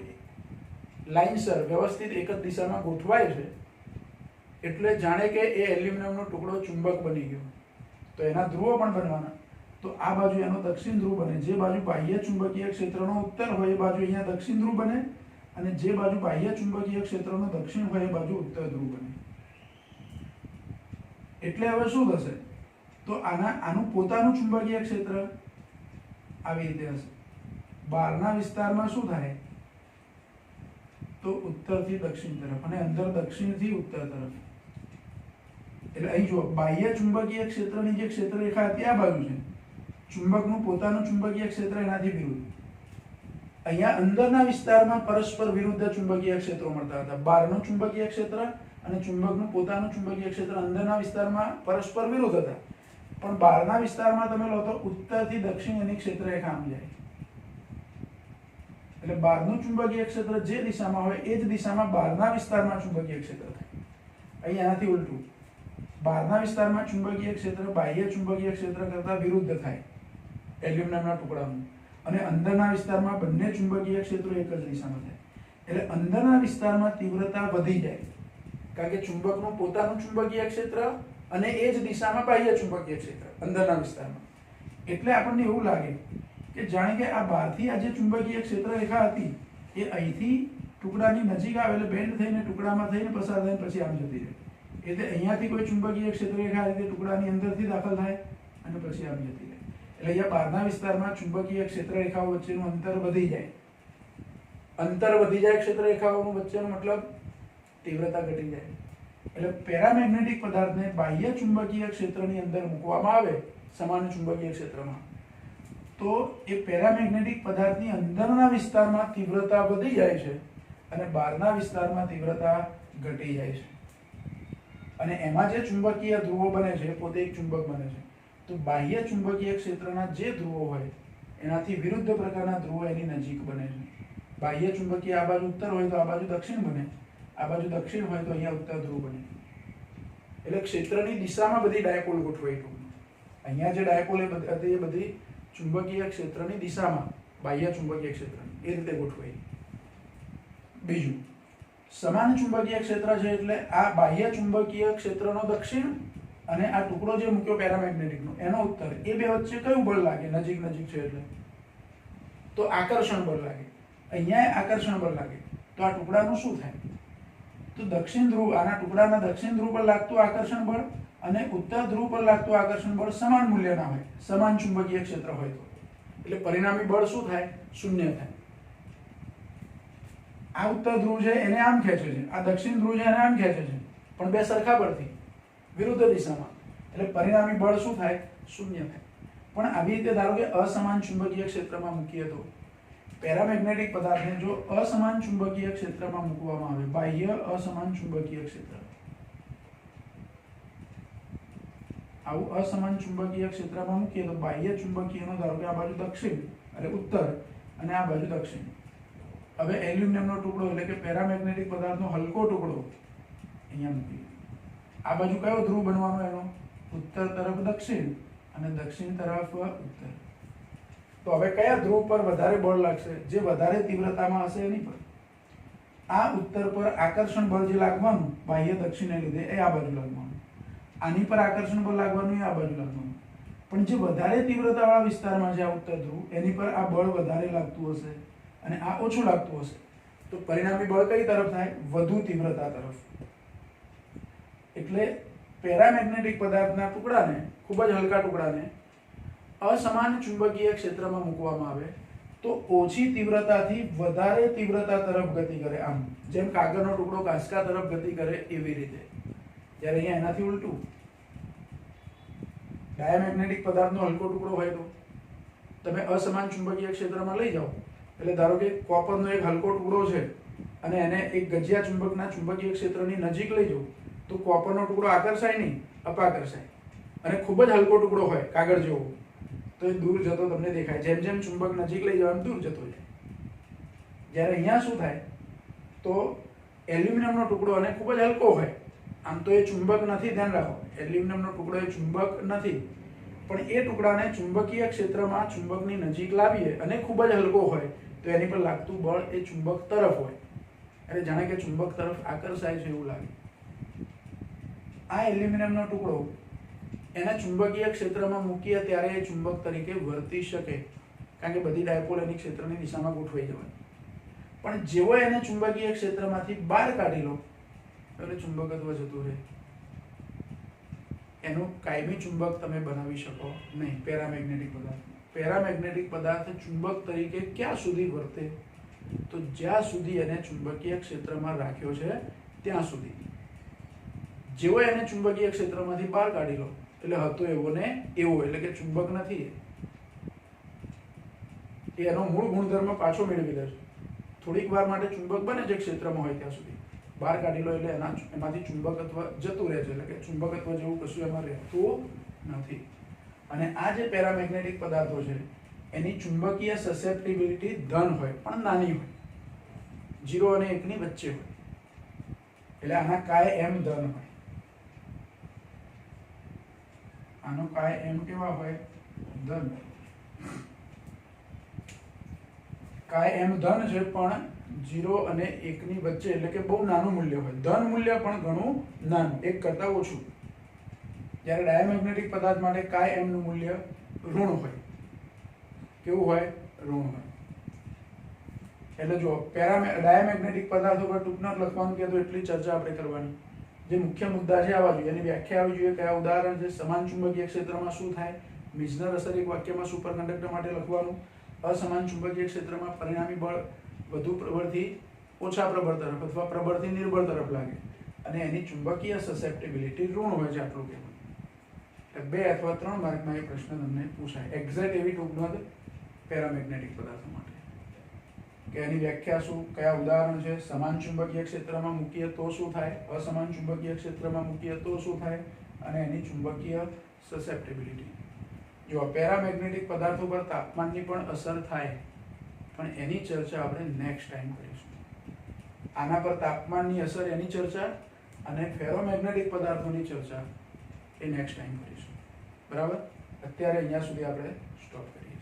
લાઇનસર વ્યવસ્થિત એક જ દિશામાં ગોઠવાય છે એટલે જાણે કે એ એલ્યુમિનિયમનો ટુકડો ચુંબક બની ગયો. તો એના ધ્રુવો પણ બનવાના. તો આ બાજુ એનો દક્ષિણ ધ્રુવ બને. જે બાજુ બાહ્ય ચુંબકીય ક્ષેત્રનો ઉત્તર હોય એ બાજુ અહીંયા દક્ષિણ ધ્રુવ બને, અને જે બાજુ બાહ્ય ચુંબકીય ક્ષેત્રનો દક્ષિણ હોય એ બાજુ ઉત્તર ધ્રુવ બને. એટલે હવે શું થશે? તો આનું પોતાનું ચુંબકીય ક્ષેત્ર આવી રીતે હશે. બહારના વિસ્તારમાં શું થાય? તો ઉત્તરથી દક્ષિણ તરફ, અને અંદર દક્ષિણથી ઉત્તર તરફ. એટલે અહીં જો બાહ્ય ચુંબકીય ક્ષેત્રની જે ક્ષેત્રરેખા હતી આ બાજુ છે, ચુંબકનું પોતાનું ચુંબકીય ક્ષેત્ર એનાથી વિરુદ્ધ. અહીંયા અંદરના વિસ્તારમાં પરસ્પર વિરુદ્ધ ચુંબકીય ક્ષેત્રો મળતા હતા. બહારનું ચુંબકીય ક્ષેત્ર અને ચુંબકનું પોતાનું ચુંબકીય ક્ષેત્ર અંદરના વિસ્તારમાં પરસ્પર વિરુદ્ધ હતા. પણ બહારના વિસ્તારમાં તમે લો તો ઉત્તરથી દક્ષિણ એની ક્ષેત્રરેખા આમ જાય. એટલે બહારનું ચુંબકીય ક્ષેત્ર જે દિશામાં હોય એ જ દિશામાં બહારના વિસ્તારમાં ચુંબકીય ક્ષેત્ર થાય. અહીં આનાથી ઉલટું, બહારના વિસ્તારમાં ચુંબકીય ક્ષેત્ર બાહ્ય ચુંબકીય ક્ષેત્ર કરતાં વિરુદ્ધ થાય એલ્યુમિનિયમના ટુકડાનું, અને અંદરના વિસ્તારમાં બંને ચુંબકીય ક્ષેત્રો એક જ દિશામાં થાય. એટલે અંદરના વિસ્તારમાં તીવ્રતા વધી જાય, કારણ કે ચુંબકનું પોતાનું ચુંબકીય ક્ષેત્ર અને એ જ દિશામાં બાહ્ય ચુંબકીય ક્ષેત્ર અંદરના વિસ્તારમાં. એટલે આપણને એવું લાગે કે જાણે કે આ બહારથી આ જે ચુંબકીય ક્ષેત્ર રેખા હતી એ અહીંથી ટુકડાની નજીક આવે એટલે બેન્ડ થઈને ટુકડામાં થઈને પસાર થઈને પછી આમ જતી રહે. એટલે અહીંયાથી કોઈ ચુંબકીય ક્ષેત્ર રેખા આ રીતે ટુકડાની અંદરથી દાખલ થાય અને પછી આમ જતી રહે. એટલે અહીંયા બહારના વિસ્તારમાં ચુંબકીય ક્ષેત્ર રેખાઓ વચ્ચેનું અંતર વધી જાય. અંતર વધી જાય ક્ષેત્ર રેખાઓ વચ્ચેનો મતલબ તીવ્રતા ઘટી જાય. એટલે પેરામેગ્નેટિક પદાર્થને બાહ્ય ચુંબકીય ક્ષેત્રની અંદર મૂકવામાં આવે સમાન ચુંબકીય ક્ષેત્રમાં, તો એ પેરામેગ્નેટિક પદાર્થની અંદરના વિસ્તારમાં તીવ્રતા વધી જાય છે અને બહારના વિસ્તારમાં તીવ્રતા ઘટી જાય છે. અને એમાં જે ચુંબકીય ધ્રુવો બને છે એ પોતે એક ચુંબક બને છે. તો બાહ્ય ચુંબકીય ક્ષેત્રના જે ધ્રુવો હોય એનાથી વિરુદ્ધ પ્રકારના ધ્રુવો એની નજીક બને છે. બાહ્ય ચુંબકીય આ બાજુ ઉત્તર હોય તો આ બાજુ દક્ષિણ બને, આ બાજુ દક્ષિણ હોય તો અહીંયા ઉત્તર ધ્રુવ બને. એટલે ક્ષેત્રની દિશામાં બધી ડાયપોલ ગોઠવાઈ. અહીંયા જે ડાયપોલ હતી એ બધી ચુંબકીય ક્ષેત્રની દિશામાં, બાહ્ય ચુંબકીય ક્ષેત્રની એ રીતે ગોઠવાઈ. બીજું, સમાન ચુંબકીય ક્ષેત્ર છે એટલે આ બાહ્ય ચુંબકીય ક્ષેત્રનો દક્ષિણ અને આ ટુકડો જે મૂક્યો પેરામેગ્નેટિકનો એનો ઉત્તર, એ બે વચ્ચે કયું બળ લાગે? નજીક નજીક છે એટલે તો આકર્ષણ બળ લાગે. અહીંયા આકર્ષણ બળ લાગે તો આ ટુકડાનું શું થાય? તો દક્ષિણ ધ્રુવ, આના ટુકડાના દક્ષિણ ધ્રુવ પર લાગતું આકર્ષણ બળ અને ઉત્તર ધ્રુવ પર લાગતું આકર્ષણ બળ સમાન મૂલ્યના હોય, સમાન ચુંબકીય ક્ષેત્ર હોય તો. એટલે પરિણામી બળ શું થાય? શૂન્ય થાય. આ ઉત્તર ધ્રુવ છે એને આમ ખેંચે છે, આ દક્ષિણ ધ્રુવ છે એને આમ ખેંચે છે, પણ બે સરખા બળથી વિરુદ્ધ દિશામાં. એટલે પરિણામી બળ શું થાય? શૂન્ય થાય. પણ આવી રીતે ધારો કે અસમાન ચુંબકીય ક્ષેત્રમાં મૂકીએ તો પેરામેગ્નેટિક પદાર્થને જો અસમાન ચુંબકીય ક્ષેત્રમાં મૂકવામાં આવે, બાહ્ય અસમાન ચુંબકીય ક્ષેત્ર, આવું અસમાન ચુંબકીય ક્ષેત્રમાં મૂકીએ તો બાહ્ય ચુંબકીયનો ધારો કે આ બાજુ દક્ષિણ એટલે ઉત્તર અને આ બાજુ દક્ષિણ. હવે એલ્યુમિનિયમનો ટુકડો એટલે કે પેરામેગ્નેટિક પદાર્થનો હલકો ટુકડો અહીંયા મૂકીએ. આ બાજુ કયો ધ્રુવ બનવાનો એનો? ઉત્તર તરફ દક્ષિણ અને દક્ષિણ તરફ ઉત્તર. તો હવે કયા ધ્રુવ પર વધારે બળ લાગશે? જે વધારે તીવ્રતામાં હશે એની પર. આ ઉત્તર પર આકર્ષણ બળ જે લાગવાનું બાહ્ય દક્ષિણને લીધે એ આ બાજુ લાગવાનું, આની પર આકર્ષણ બળ લાગવાનું એ આ બાજુ લાગવાનું. પણ જે વધારે તીવ્રતાવાળા વિસ્તારમાં છે આ ઉત્તર ધ્રુવ, એની પર આ બળ વધારે લાગતું હશે અને આ ઓછું લાગતું હશે. તો પરિણામી બળ કઈ તરફ થાય? વધુ તીવ્રતા તરફ. એટલે પેરામેગ્નેટિક પદાર્થના ટુકડાને, ખૂબ જ હલકા ટુકડાને અસમાન ચુંબકીય ક્ષેત્રમાં મૂકવામાં આવે તો ઓછી તીવ્રતાથી વધારે તીવ્રતા તરફ ગતિ કરે. આમ જેમ કાગળનો ટુકડો કાંસકા તરફ ગતિ કરે એવી રીતે. જ્યારે અહીંયા એનાથી ઉલટું, ડાયામેગ્નેટિક પદાર્થનો હલકો ટુકડો હોય તો તમે અસમાન ચુંબકીય ક્ષેત્રમાં લઈ જાઓ. એટલે ધારો કે કોપરનો એક હલકો ટુકડો છે અને એને એક ગજિયા ચુંબકના ચુંબકીય ક્ષેત્રની નજીક લઈ જાઓ તો કોપરનો ટુકડો આકર્ષાય નહીં, અપાકર્ષાય. અને ખૂબ જ હલકો ટુકડો હોય કાગળ જેવો તો એ દૂર જતો તમને દેખાય. જેમ જેમ ચુંબક નજીક લઈ જવાનું દૂર જતો જાય. જ્યારે અહીંયા શું થાય તો એલ્યુમિનિયમનો ટુકડો અને ખૂબ જ હલકો હોય. આમ તો એ ચુંબક નથી, ધ્યાન રાખો, એલ્યુમિનિયમનો ટુકડો એ ચુંબક નથી, પણ એ ટુકડાને ચુંબકીય ક્ષેત્રમાં ચુંબકની નજીક લાવીએ અને ખૂબ જ હલકો હોય તો એની પર લાગતું બળ એ ચુંબક તરફ હોય. એટલે જાણે કે ચુંબક તરફ આકર્ષાય છે એવું લાગે. આ એલ્યુમિનિયમનો ટુકડો એના ચુંબકીય ક્ષેત્રમાં મૂકીએ ત્યારે એ ચુંબક તરીકે વર્તી શકે, કારણ કે બધી ડાયપોલ એની ક્ષેત્રની દિશામાં ગોઠવાઈ જવાય. પણ જેવો એને ચુંબકીય ક્ષેત્રમાંથી બહાર કાઢી લો એટલે ચુંબકત્વ જતું રહે. એનું કાયમી ચુંબક તમે બનાવી શકો નહીં. પેરામેગ્નેટિક પદાર્થ, પેરામેગ્નેટિક પદાર્થ ચુંબક તરીકે ક્યાં સુધી વર્તે? તો જ્યાં સુધી એને ચુંબકીય ક્ષેત્રમાં રાખ્યો છે ત્યાં સુધી. જેવો એને ચુંબકીય ક્ષેત્રમાંથી બહાર કાઢી લો એટલે હતો એવો ને એવો, એટલે કે ચુંબક નથી એ એનો મૂળ ગુણધર્મ પાછો મેળવી લે છે. થોડીક વાર માટે ચુંબક બને છે ક્ષેત્રમાં હોય ત્યાં સુધી, બહાર કાઢી લો એટલે એમાંથી ચુંબકત્વ જતું રહે છે, એટલે કે ચુંબકત્વ જેવું કશું એમાં રહેતું નથી. અને આ જે પેરામેગ્નેટિક પદાર્થો છે એની ચુંબકીય સસેપ્ટિબિલિટી ધન હોય પણ નાની હોય, 0 અને 1 ની વચ્ચે હોય. એટલે આના કાય એમ ધન હોય, આનો કાય એમ કેવા હોય? ધન. કાય એમ ધન છે પણ 0 અને 1 ની વચ્ચે, એટલે કે બહુ નાનું મૂલ્ય હોય. ધન મૂલ્ય પણ ઘણું નાનું, 1 કરતા ઓછું. જ્યારે ડાયામેગ્નેટિક પદાર્થ માટે કાય એમ નું મૂલ્ય ઋણ હોય. કેવું હોય? ઋણ હોય. એટલે જો ડાયામેગ્નેટિક પદાર્થો પર ટૂંકમાં લખવાનું કે તો એટલી ચર્ચા આપણે કરવાની. જે મુખ્ય મુદ્દા છે આવવા જોઈએ, એની વ્યાખ્યા આવવી જોઈએ. કયા ઉદાહરણ છે? સમાન ચુંબકીય ક્ષેત્રમાં શું થાય? મિઝનર અસર એક વાક્યમાં સુપરકન્ડક્ટર માટે લખવાનું. અસમાન ચુંબકીય ક્ષેત્રમાં પરિણામી બળ વધુ પ્રબળથી ઓછા પ્રબળ તરફ અથવા પ્રબળથી નિર્બળ તરફ લાગે અને એની ચુંબકીય સસેપ્ટિબિલિટી ઋણ હોય છે. આટલું કહેવાનું. 2 અથવા 3 માર્કમાં એ પ્રશ્ન તમને પૂછાય. એક્ઝેક્ટ એવી ટૂંકનોંધ પેરામેગ્નેટિક પદાર્થો માટે કે એની વ્યાખ્યા શું, કયા ઉદાહરણ છે, સમાન ચુંબકીય ક્ષેત્રમાં મૂકીએ તો શું થાય, અસમાન ચુંબકીય ક્ષેત્રમાં મૂકીએ તો શું થાય, અને એની ચુંબકીય સસેપ્ટિબિલિટી. જો પેરામેગ્નેટિક પદાર્થો પર તાપમાનની પણ અસર થાય, પણ એની ચર્ચા આપણે નેક્સ્ટ ટાઈમ કરીશું. આના પર તાપમાનની અસર એની ચર્ચા અને ફેરોમેગ્નેટિક પદાર્થોની ચર્ચા એ નેક્સ્ટ ટાઈમ કરીશું. બરાબર? અત્યારે અહીંયા સુધી આપણે સ્ટોપ કરીએ.